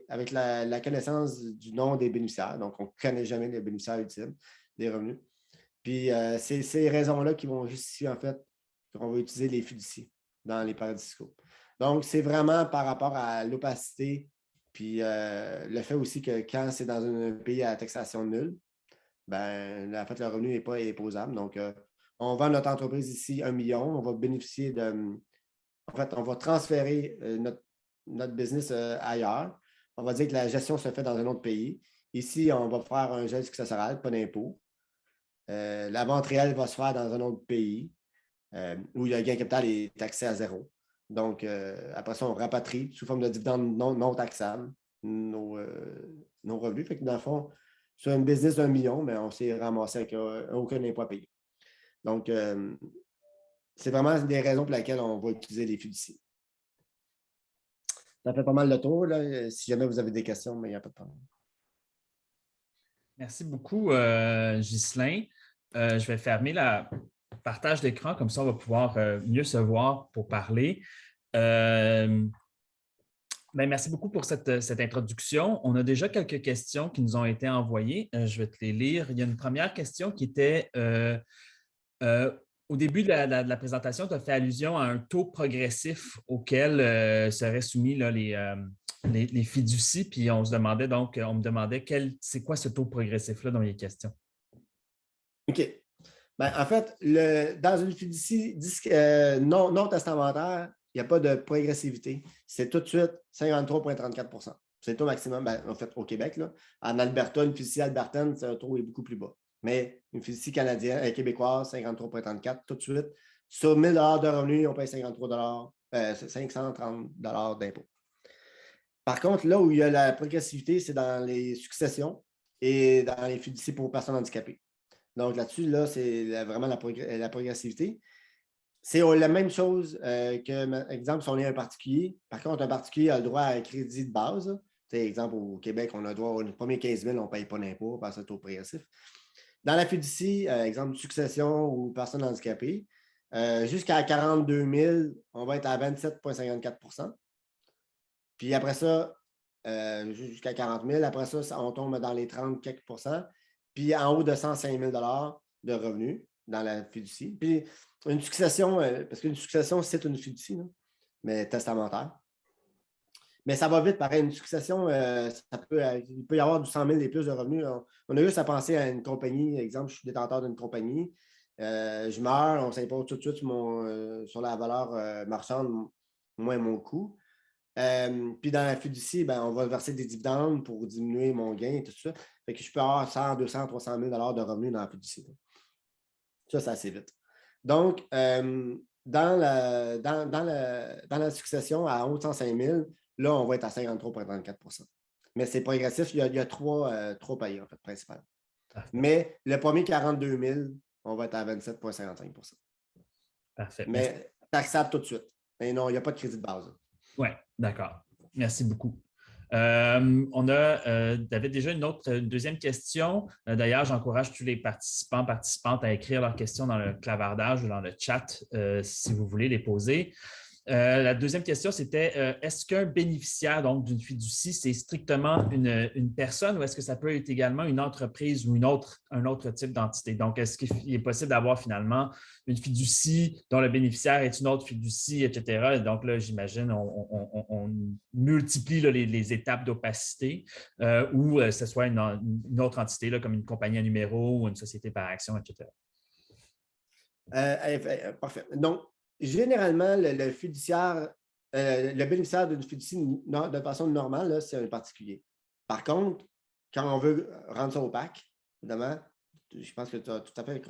avec la connaissance du nom des bénéficiaires. Donc, on ne connaît jamais les bénéficiaires ultimes des revenus. Puis, c'est ces raisons-là qui vont justifier, en fait, qu'on va utiliser les fiducies dans les paradis fiscaux. Donc, c'est vraiment par rapport à l'opacité, puis le fait aussi que quand c'est dans un pays à taxation nulle, en fait, le revenu n'est pas imposable. Donc, on vend notre entreprise ici 1 million, on va bénéficier de... En fait, on va transférer notre business ailleurs. On va dire que la gestion se fait dans un autre pays. Ici, on va faire un gel successoral, pas d'impôt. La vente réelle va se faire dans un autre pays où le gain capital est taxé à zéro. Donc, après ça, on rapatrie sous forme de dividendes non taxables nos revenus. Fait que dans le fond, sur une business d'1 million, mais on s'est ramassé avec aucun impôt à payer. Donc, c'est vraiment des raisons pour lesquelles on va utiliser les fiducies. Ça fait pas mal de tour, là. Si jamais vous avez des questions, mais il n'y a pas de problème. Merci beaucoup, Ghislain. Je vais fermer le partage d'écran, comme ça on va pouvoir mieux se voir pour parler. Merci beaucoup pour cette introduction. On a déjà quelques questions qui nous ont été envoyées. Je vais te les lire. Il y a une première question qui était au début de la présentation, tu as fait allusion à un taux progressif auquel seraient soumis là, les fiducies. Puis on me demandait c'est quoi ce taux progressif-là dont il est question? OK. En fait, dans une fiducie non testamentaire, il n'y a pas de progressivité. C'est tout de suite 53,34 %. C'est le taux maximum, en fait, au Québec. Là. En Alberta, une fiducie albertaine, le taux est beaucoup plus bas. Mais une fiducie canadienne, québécoise, 53,34 tout de suite. Sur 1 000 de revenus, on paye 530 d'impôt. Par contre, là où il y a la progressivité, c'est dans les successions et dans les fiducies pour personnes handicapées. Donc là-dessus, là, c'est vraiment la progressivité. C'est la même chose que, par exemple, si on est un particulier. Par contre, un particulier a le droit à un crédit de base. Par exemple, au Québec, on a le droit aux premiers 15 000, on ne paye pas d'impôt par ce taux progressif. Dans la fiducie, exemple, succession ou personne handicapée, jusqu'à 42 000, on va être à 27,54 %. Puis après ça, jusqu'à 40 000, après ça, on tombe dans les 30 quelques %. Puis en haut de 105 000 de revenus dans la fiducie. Puis une succession, parce qu'une succession, c'est une fiducie, là, mais testamentaire. Mais ça va vite, pareil. Une succession, il peut y avoir du 100 000 et plus de revenus. On a juste à penser à une compagnie. Exemple, je suis détenteur d'une compagnie. Je meurs, on s'impose tout de suite sur la valeur marchande, moins mon coût. Puis dans la fiducie, on va verser des dividendes pour diminuer mon gain et tout ça. Fait que je peux avoir 100, 200, 300 000 de revenus dans la fiducie. Ça, c'est assez vite. Donc, dans la succession à haut de 105 000, là, on va être à 53,34 %. Mais c'est progressif. Il y a trois paliers, en fait, principalement. Mais le premier 42 000, on va être à 27,55 %. Parfait. Mais taxable tout de suite. Mais non, il n'y a pas de crédit de base. Oui, d'accord. Merci beaucoup. On avait déjà une deuxième question. D'ailleurs, j'encourage tous les participantes à écrire leurs questions dans le clavardage ou dans le chat si vous voulez les poser. La deuxième question, c'était est-ce qu'un bénéficiaire d'une fiducie, c'est strictement une personne ou est-ce que ça peut être également une entreprise ou un autre type d'entité? Donc, est-ce qu'il est possible d'avoir finalement une fiducie dont le bénéficiaire est une autre fiducie, etc. Et donc, là, j'imagine, on multiplie là, les étapes d'opacité ou ce soit une autre entité là, comme une compagnie à numéro ou une société par action, etc. Parfait. Donc, généralement, le bénéficiaire d'une fiducie de façon normale, c'est un particulier. Par contre, quand on veut rendre ça opaque, évidemment, je pense que tu as tout à fait.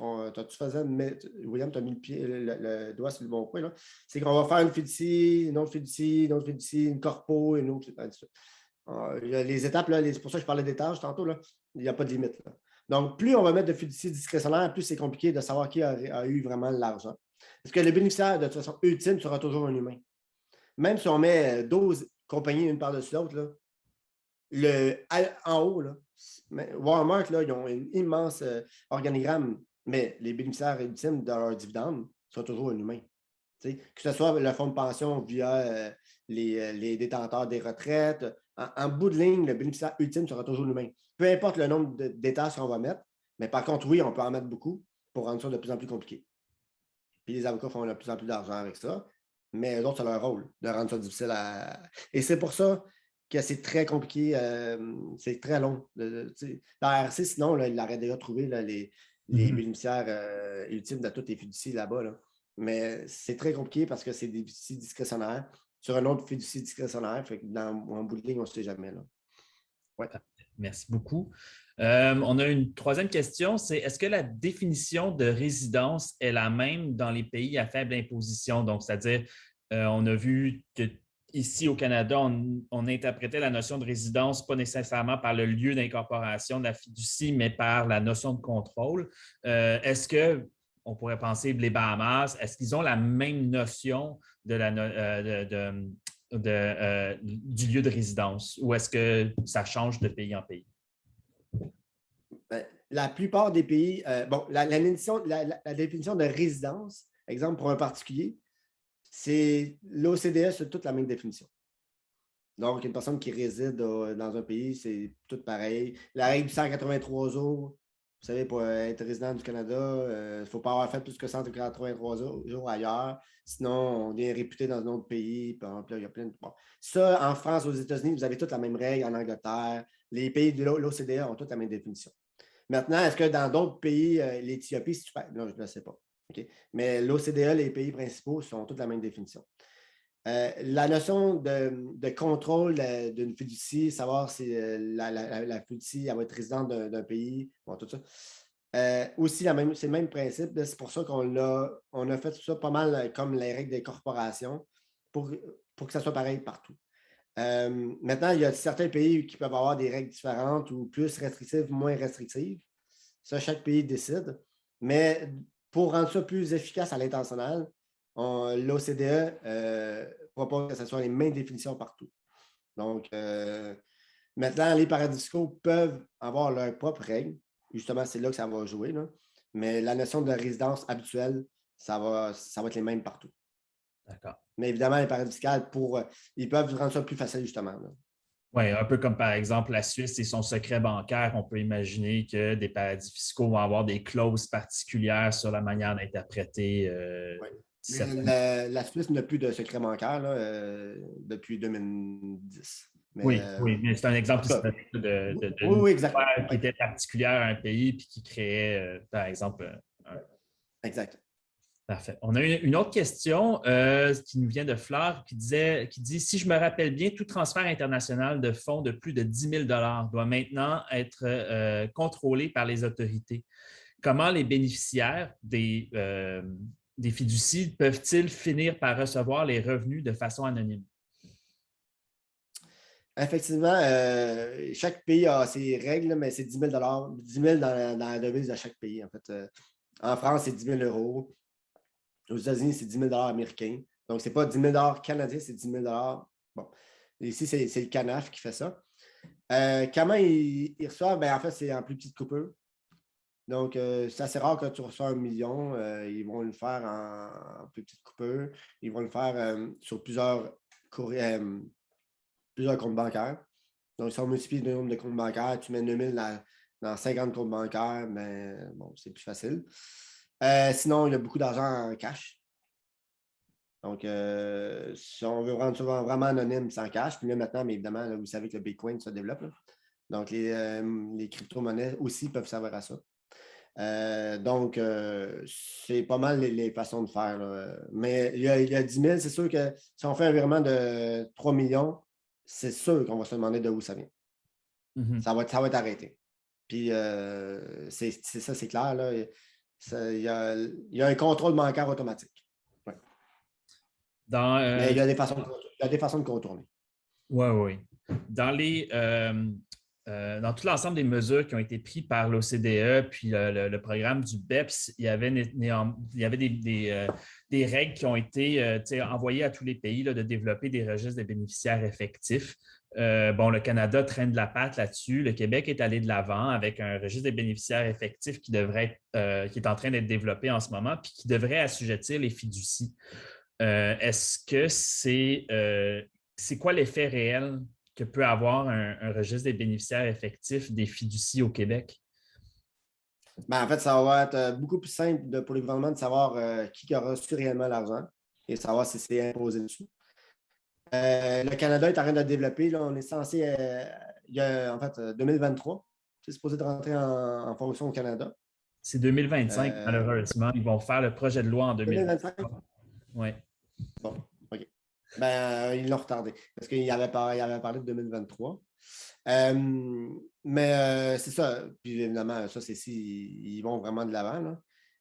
William, tu as mis le doigt sur le bon point. C'est qu'on va faire une fiducie, une autre fiducie, une autre fiducie, une corpo, une autre. Il y a les étapes, là, c'est pour ça que je parlais des tâches tantôt, là, il n'y a pas de limite. Là. Donc, plus on va mettre de fiducie discrétionnaire, plus c'est compliqué de savoir qui a eu vraiment l'argent. Parce que le bénéficiaire, de toute façon, ultime, sera toujours un humain. Même si on met 12 compagnies une par-dessus l'autre, en haut, là, Walmart, là, ils ont un immense organigramme, mais les bénéficiaires ultimes de leurs dividendes sont toujours un humain. Que ce soit le fonds de pension via les détenteurs des retraites, en bout de ligne, le bénéficiaire ultime sera toujours l'humain. Peu importe le nombre d'états qu'on va mettre, mais par contre, oui, on peut en mettre beaucoup pour rendre ça de plus en plus compliqué. Puis les avocats font de plus en plus d'argent avec ça, mais eux autres, c'est leur rôle de rendre ça difficile à. Et c'est pour ça que c'est très compliqué, c'est très long. La RC, sinon, là, il aurait déjà trouvé là, les bénéficiaires ultimes de toutes les fiducies là-bas. Là. Mais c'est très compliqué parce que c'est des fiducies discrétionnaires sur un autre fiducie discrétionnaire. Fait que en bout de ligne, on ne sait jamais. Là. Ouais. Merci beaucoup. On a une troisième question, c'est est-ce que la définition de résidence est la même dans les pays à faible imposition? Donc, c'est-à-dire, on a vu qu'ici au Canada, on interprétait la notion de résidence pas nécessairement par le lieu d'incorporation de la fiducie, mais par la notion de contrôle. Est-ce qu'on pourrait penser les Bahamas, est-ce qu'ils ont la même notion du lieu de résidence ou est-ce que ça change de pays en pays? La plupart des pays, la définition de résidence, exemple pour un particulier, c'est l'OCDE, c'est toute la même définition. Donc, une personne qui réside dans un pays, c'est tout pareil. La règle du 183 jours, vous savez, pour être résident du Canada, il ne faut pas avoir fait plus que 183 jours ailleurs. Sinon, on est réputé dans un autre pays. Par exemple, là, il y a plein de. Bon. Ça, en France, aux États-Unis, vous avez toutes la même règle. En Angleterre, les pays de l'OCDE ont toutes la même définition. Maintenant, est-ce que dans d'autres pays, l'Éthiopie, non, je ne le sais pas. Okay? Mais l'OCDE, les pays principaux sont toutes la même définition. La notion de contrôle d'une fiducie, savoir si la fiducie va être résidente d'un pays, bon, tout ça. Aussi, c'est le même principe. C'est pour ça qu'on a fait ça pas mal comme les règles des corporations pour que ça soit pareil partout. Maintenant, il y a certains pays qui peuvent avoir des règles différentes ou plus restrictives, moins restrictives. Ça, chaque pays décide. Mais pour rendre ça plus efficace à l'international, l'OCDE propose que ce soit les mêmes définitions partout. Donc, maintenant, les paradis fiscaux peuvent avoir leurs propres règles. Justement, c'est là que ça va jouer. Là. Mais la notion de résidence habituelle, ça va être les mêmes partout. D'accord. Mais évidemment, les paradis fiscaux, ils peuvent rendre ça plus facile, justement. Oui, un peu comme par exemple la Suisse et son secret bancaire, on peut imaginer que des paradis fiscaux vont avoir des clauses particulières sur la manière d'interpréter. Oui. La Suisse n'a plus de secret bancaire là, depuis 2010. Mais c'est un exemple oui, exactement. Qui était particulière à un pays puis qui créait, par exemple, Exact. Parfait. On a une autre question qui nous vient de Fleur qui dit si je me rappelle bien, tout transfert international de fonds de plus de 10 000 doit maintenant être contrôlé par les autorités. Comment les bénéficiaires des fiducies peuvent-ils finir par recevoir les revenus de façon anonyme? Effectivement, chaque pays a ses règles, mais c'est 10 000 10 000 dans la devise de chaque pays. En fait, en France, c'est 10 000 euros. Aux États-Unis, c'est 10 000 américains. Donc, ce n'est pas 10 000 canadiens, c'est 10 000 Bon, ici, c'est le CANAF qui fait ça. Comment ils reçoivent? En fait, c'est en plus petite coupure. Donc, c'est assez rare que tu reçois 1 million. Ils vont le faire en plus petite coupure. Ils vont le faire sur plusieurs comptes bancaires. Donc, si on multiplie le nombre de comptes bancaires, tu mets 9 000 dans 50 comptes bancaires, mais bon, c'est plus facile. Sinon, il y a beaucoup d'argent en cash. Donc, si on veut rendre ça vraiment anonyme, c'est en cash. Puis là, maintenant, mais évidemment, là, vous savez que le Bitcoin se développe. Là. Donc, les crypto-monnaies aussi peuvent servir à ça. Donc, c'est pas mal les façons de faire. Là. Mais il y a 10 000, c'est sûr que si on fait un virement de 3 millions, c'est sûr qu'on va se demander de où ça vient. Mm-hmm. Ça va être arrêté. Puis, c'est ça, c'est clair. Là. Il y a un contrôle bancaire automatique. Ouais. Mais il y a des façons de contourner. Oui. dans dans tout l'ensemble des mesures qui ont été prises par l'OCDE puis le programme du BEPS, il y avait des règles qui ont été envoyées à tous les pays là, de développer des registres de bénéficiaires effectifs. Le Canada traîne de la patte là-dessus. Le Québec est allé de l'avant avec un registre des bénéficiaires effectifs qui est en train d'être développé en ce moment puis qui devrait assujettir les fiducies. Est-ce que c'est quoi l'effet réel que peut avoir un registre des bénéficiaires effectifs des fiducies au Québec? En fait, ça va être beaucoup plus simple pour le gouvernement de savoir qui aura reçu réellement l'argent et savoir si c'est imposé dessus. Le Canada est en train de développer. Là, on est censé, il y a en fait 2023, c'est supposé de rentrer en fonction au Canada. C'est 2025, malheureusement. Ils vont faire le projet de loi en 2025. Oui. Bon, OK. Ils l'ont retardé parce qu'il avait parlé de 2023. C'est ça. Puis évidemment, ça, c'est s'ils vont vraiment de l'avant. Là.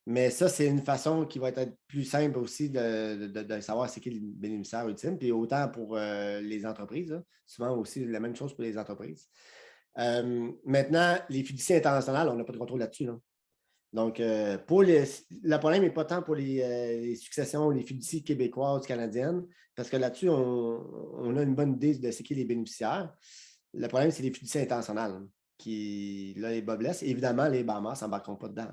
Mais ça, c'est une façon qui va être plus simple aussi de savoir c'est qui le bénéficiaire ultime. Puis autant pour les entreprises, là. Souvent aussi la même chose pour les entreprises. Maintenant, les fiducies internationales, on n'a pas de contrôle là-dessus. Là. Donc, le problème n'est pas tant pour les successions, les fiducies québécoises, canadiennes, parce que là-dessus, on a une bonne idée de ce qui est les bénéficiaires. Le problème, c'est les fiducies internationales qui, là, les bas blessent. Évidemment, les Bahamas n'embarqueront pas dedans.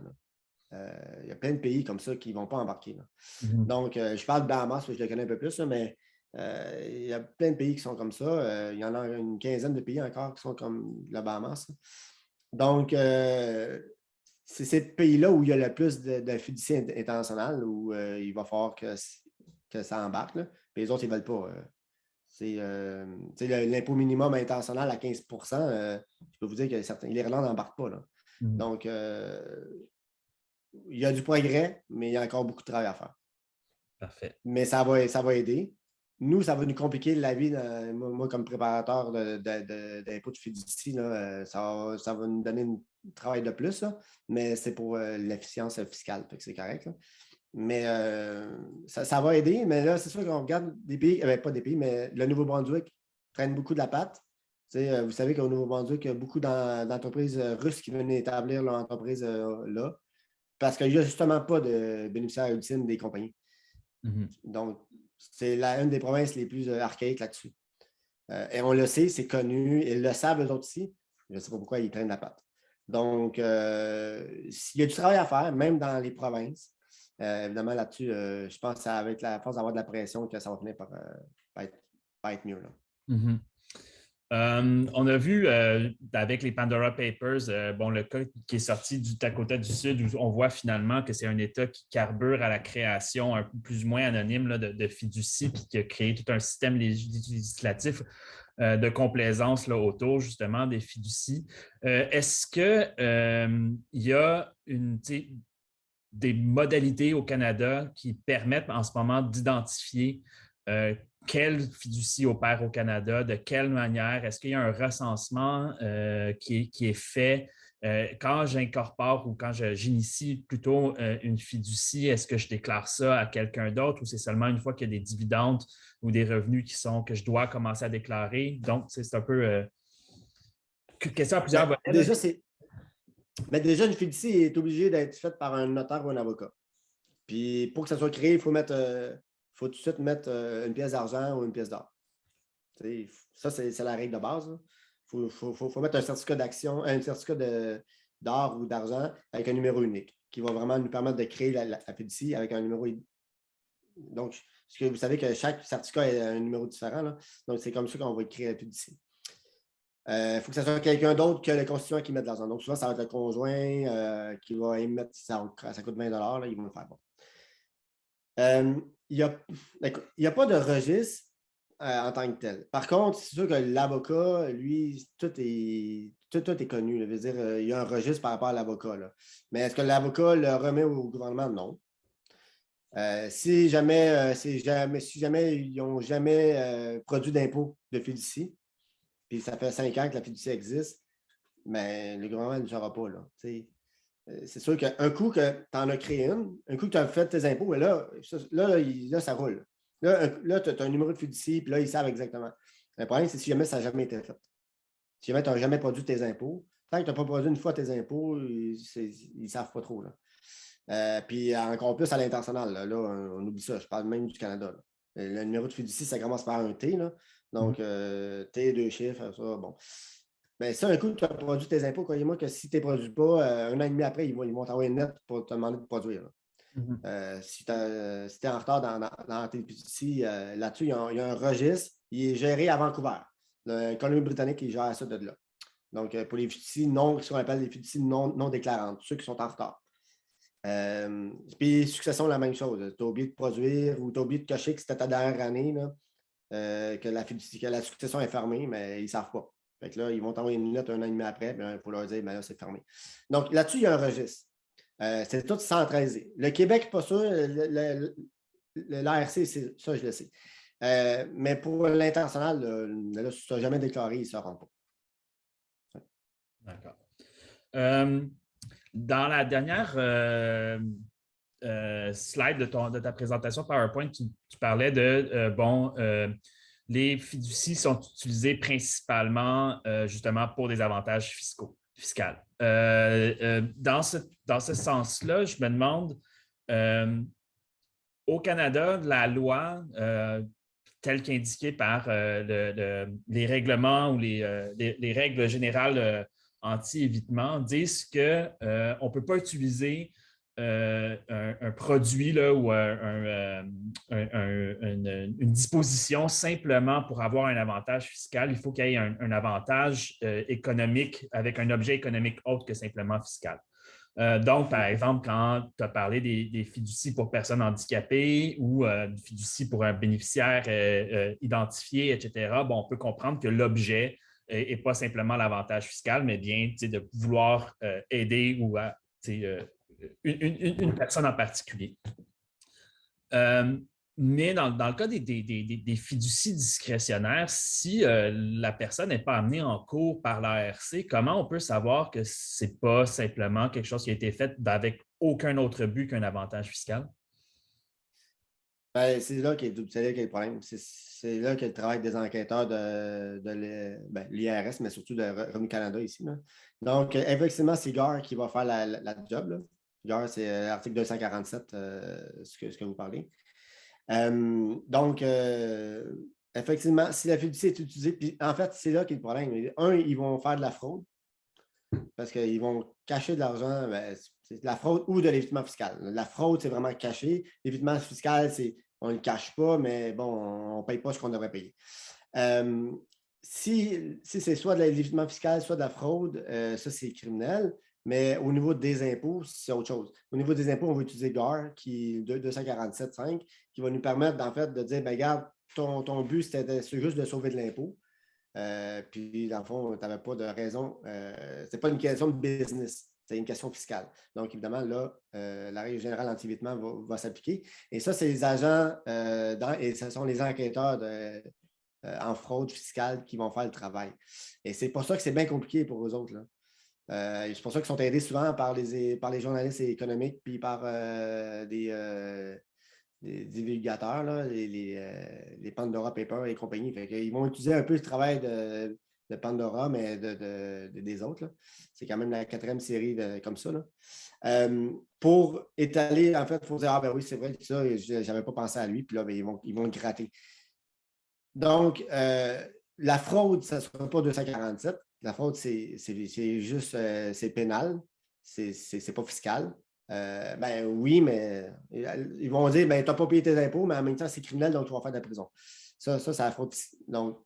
Il y a plein de pays comme ça qui ne vont pas embarquer. Mm-hmm. Donc, je parle de Bahamas parce que je le connais un peu plus, là, mais il y a plein de pays qui sont comme ça. Il y en a une quinzaine de pays encore qui sont comme le Bahamas. Donc, c'est ces pays-là où il y a le plus de fiducies internationales où il va falloir que ça embarque. Là. Puis les autres, ils ne veulent pas. L'impôt minimum international à 15 je peux vous dire que l'Irlande n'embarque pas. Là. Mm. Donc, il y a du progrès, mais il y a encore beaucoup de travail à faire. Parfait. Mais ça va aider. Nous, ça va nous compliquer la vie. Moi, comme préparateur d'impôt de fiducie, là, ça va nous donner un travail de plus, là, mais c'est pour l'efficience fiscale, c'est correct. Là. Mais ça va aider. Mais là, c'est sûr qu'on regarde des pays, pas des pays, mais le Nouveau-Brunswick traîne beaucoup de la patte. Vous savez qu'au Nouveau-Brunswick, il y a beaucoup d'entreprises russes qui viennent établir leur entreprise là, parce qu'il n'y a justement pas de bénéficiaire ultime des compagnies. Mm-hmm. Donc, c'est une des provinces les plus archaïques là-dessus. Et on le sait, c'est connu. Ils le savent, eux autres aussi. Je ne sais pas pourquoi ils traînent la patte. Donc, il y a du travail à faire, même dans les provinces. Évidemment, là-dessus, je pense que c'est avec la force d'avoir de la pression que ça va finir par être mieux. Là. Mm-hmm. On a vu avec les Pandora Papers, le cas qui est sorti du Dakota du Sud, où on voit finalement que c'est un État qui carbure à la création un peu plus ou moins anonyme là, de fiducies, puis qui a créé tout un système législatif de complaisance là, autour justement des fiducies. Est-ce qu'il y a des modalités au Canada qui permettent en ce moment d'identifier quelle fiducie opère au Canada, de quelle manière? Est-ce qu'il y a un recensement qui est fait quand j'incorpore ou quand j'initie plutôt une fiducie? Est-ce que je déclare ça à quelqu'un d'autre ou c'est seulement une fois qu'il y a des dividendes ou des revenus que je dois commencer à déclarer? Donc, c'est un peu question à plusieurs volets. Déjà, une fiducie est obligée d'être faite par un notaire ou un avocat. Puis, pour que ça soit créé, il faut tout de suite mettre une pièce d'argent ou une pièce d'or. Ça, c'est la règle de base. Il faut mettre un certificat d'action, un certificat d'or ou d'argent avec un numéro unique qui va vraiment nous permettre de créer la fiducie avec un numéro. Donc, vous savez que chaque certificat a un numéro différent. Là. Donc, c'est comme ça qu'on va créer la fiducie. Il faut que ce soit quelqu'un d'autre que le constituant qui met de l'argent. Donc, souvent, ça va être le conjoint qui va émettre, ça coûte 20 là, ils vont le faire. Bon. Il n'y a pas de registre en tant que tel. Par contre, c'est sûr que l'avocat, lui, tout est connu. Là. Je veux dire, il y a un registre par rapport à l'avocat. Là. Mais est-ce que l'avocat le remet au gouvernement? Non. Si jamais ils n'ont jamais produit d'impôt de fiducie, puis ça fait 5 ans que la fiducie existe, mais le gouvernement ne le saura pas. Là, c'est sûr qu'un coup que tu en as créé un coup que tu as fait tes impôts, là ça roule. Là tu as un numéro de fiducie, puis là, ils savent exactement. Le problème, c'est si jamais ça n'a jamais été fait. Si jamais tu n'as jamais produit tes impôts, tant que tu n'as pas produit une fois tes impôts, ils ne savent pas trop. Puis encore plus à l'international. Là, on oublie ça. Je parle même du Canada. Le numéro de fiducie, ça commence par un T. Là. Donc, T, 2 chiffres, ça, bon. Mais ça, un coup, tu as produit tes impôts, croyez-moi que si tu ne les produis pas, un an et demi après, ils vont t'envoyer une lettre pour te demander de produire. Si tu es en retard dans tes fiducies, là-dessus, il y a un registre. Il est géré à Vancouver. Le Colombie-Britannique, il gère ça de là. Donc, pour les fiducies ce qu'on appelle les fiducies non déclarantes, ceux qui sont en retard. Puis, succession, la même chose. Tu as oublié de produire ou tu as oublié de cocher que c'était ta dernière année, là, que la succession est fermée, mais ils ne savent pas. Fait que là, ils vont t'envoyer une lettre un an et demi après pour leur dire, ben là, c'est fermé. Donc, là-dessus, il y a un registre. C'est tout centralisé. Le Québec, pas sûr. L'ARC, ça, je le sais. Mais pour l'international, là, si tu n'as jamais déclaré, ils ne se rendent pas. D'accord. Dans la dernière slide de ta présentation PowerPoint, tu parlais de, les fiducies sont utilisées principalement justement pour des avantages fiscaux. Dans ce sens-là, je me demande, au Canada, la loi telle qu'indiquée par les règlements ou les règles générales anti-évitement disent qu'on ne peut pas utiliser un produit là, ou une disposition simplement pour avoir un avantage fiscal. Il faut qu'il y ait un avantage économique avec un objet économique autre que simplement fiscal. Donc, par exemple, quand tu as parlé des fiducies pour personnes handicapées ou des fiducies pour un bénéficiaire identifié, etc., bon, on peut comprendre que l'objet n'est pas simplement l'avantage fiscal, mais bien de vouloir aider ou une personne en particulier. Mais dans le cas des fiducies discrétionnaires, si la personne n'est pas amenée en cours par l'ARC, comment on peut savoir que ce n'est pas simplement quelque chose qui a été fait avec aucun autre but qu'un avantage fiscal? Ben, c'est là qu'il y a le problème. C'est là qu'il y a le travail des enquêteurs de l'IRS, mais surtout de Revenu Canada ici. Là. Donc, effectivement, c'est GAR qui va faire la job. Là. GAR, c'est l'article 247, ce que vous parlez. Donc, effectivement, si la fiducie est utilisée, puis en fait, c'est là qu'est le problème. Un, ils vont faire de la fraude parce qu'ils vont cacher de l'argent, c'est de la fraude ou de l'évitement fiscal. La fraude, c'est vraiment caché. L'évitement fiscal, on ne le cache pas, mais bon, on ne paye pas ce qu'on devrait payer. Si c'est soit de l'évitement fiscal, soit de la fraude, ça, c'est criminel. Mais au niveau des impôts, c'est autre chose. Au niveau des impôts, on va utiliser GAR, qui est 247.5, qui va nous permettre, en fait, de dire, ben, regarde, ton but, c'était juste de sauver de l'impôt. Puis, dans le fond, tu n'avais pas de raison. Ce n'est pas une question de business, c'est une question fiscale. Donc, évidemment, là, la règle générale anti-évitement va s'appliquer. Et ça, c'est les agents et ce sont les enquêteurs en fraude fiscale qui vont faire le travail. Et c'est pour ça que c'est bien compliqué pour eux autres. Là. C'est pour ça qu'ils sont aidés souvent par les journalistes économiques puis par des divulgateurs, là, les Pandora Papers et compagnie. Ils vont utiliser un peu le travail de Pandora, mais des autres. C'est quand même la 4e série comme ça. Là. Pour étaler, en fait, il faut dire, ah ben oui, c'est vrai que ça, je n'avais pas pensé à lui, puis là, ben, ils vont le gratter. Donc, la fraude, ça ne sera pas 247. La fraude, c'est juste, c'est pénal, c'est pas fiscal. Ben oui, mais ils vont dire, ben, tu n'as pas payé tes impôts, mais en même temps, c'est criminel, donc tu vas faire de la prison. Ça, c'est la fraude. Donc,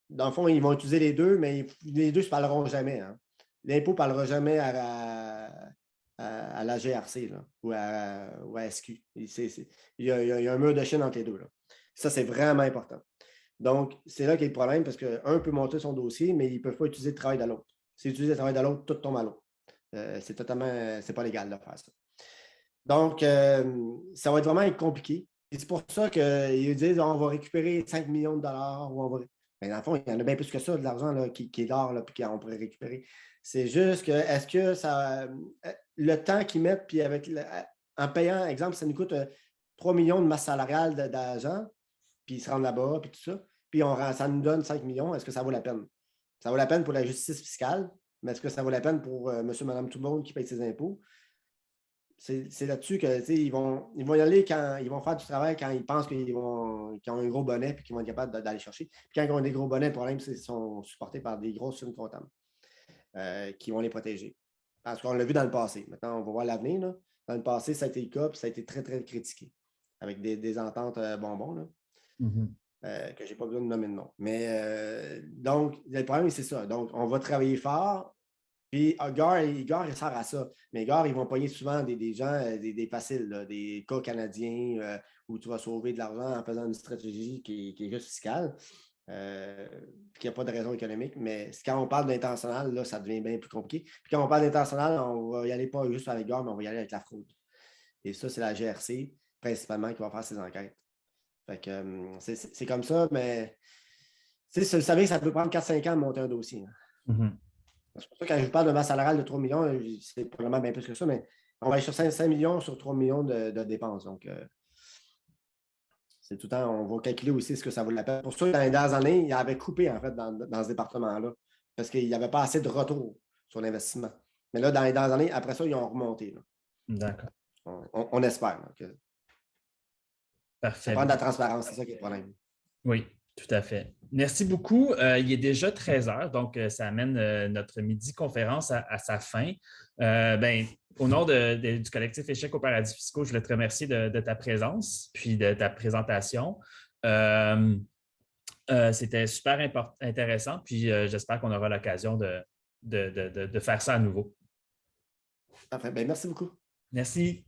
dans le fond, ils vont utiliser les deux, mais les deux ne se parleront jamais. Hein. L'impôt ne parlera jamais à la GRC là, ou à SQ. Il y a un mur de Chine entre les deux. Là. Ça, c'est vraiment important. Donc, c'est là qu'il y a le problème parce qu'un peut monter son dossier, mais ils ne peuvent pas utiliser le travail de l'autre. S'ils utilisent le travail de l'autre, tout tombe à l'eau. C'est pas légal de faire ça. Donc, ça va vraiment être compliqué. Et c'est pour ça qu'ils disent on va récupérer 5 millions de dollars. Ou on va... Mais dans le fond, il y en a bien plus que ça, de l'argent là, qui est d'or et qu'on pourrait récupérer. C'est juste que, est-ce que ça. Le temps qu'ils mettent, puis en payant, exemple, ça nous coûte 3 millions de masse salariale d'agents, puis ils se rendent là-bas, puis tout ça. puis ça nous donne 5 millions, est-ce que ça vaut la peine? Ça vaut la peine pour la justice fiscale, mais est-ce que ça vaut la peine pour monsieur, madame, tout le monde qui paye ses impôts? C'est là-dessus qu'ils vont y aller quand ils vont faire du travail quand ils pensent qu'ils ont un gros bonnet et qu'ils vont être capables d'aller chercher. Puis quand ils ont des gros bonnets, le problème, c'est qu'ils sont supportés par des grosses firmes comptables qui vont les protéger. Parce qu'on l'a vu dans le passé. Maintenant, on va voir l'avenir. Dans le passé, ça a été le cas, puis ça a été très, très critiqué. Avec des ententes bonbons, là, que je n'ai pas besoin de nommer de nom. Mais donc, le problème, c'est ça. Donc, on va travailler fort. Puis, Gare, il sert à ça. Mais Gare, ils vont pogner souvent des gens, des faciles, là, des cas canadiens où tu vas sauver de l'argent en faisant une stratégie qui est juste fiscale, qui n'a pas de raison économique. Mais quand on parle d'intentional, là, ça devient bien plus compliqué. Puis, quand on parle d'intentional, on va y aller pas juste avec Gare, mais on va y aller avec la fraude. Et ça, c'est la GRC, principalement, qui va faire ces enquêtes. Fait que c'est comme ça, mais vous savez, ça peut prendre 4-5 ans de monter un dossier. Hein. C'est pour ça que quand je vous parle de masse salariale de 3 millions, c'est probablement bien plus que ça, mais on va aller sur 5 millions sur 3 millions de dépenses. Donc, c'est tout le temps, on va calculer aussi ce que ça vaut la peine. Pour ça, dans les dernières années, il avait coupé, en fait, dans ce département-là, parce qu'il n'y avait pas assez de retour sur l'investissement. Mais là, dans les dernières années, après ça, ils ont remonté. D'accord. On espère. Parfait. Ça prend de la transparence, c'est ça qui est le problème. Oui. Tout à fait. Merci beaucoup. Il est déjà 13 heures, donc ça amène notre midi-conférence à sa fin. Au nom du collectif Échecs aux paradis fiscaux, je voulais te remercier de ta présence puis de ta présentation. C'était super intéressant, puis j'espère qu'on aura l'occasion de faire ça à nouveau. Parfait. Merci beaucoup. Merci.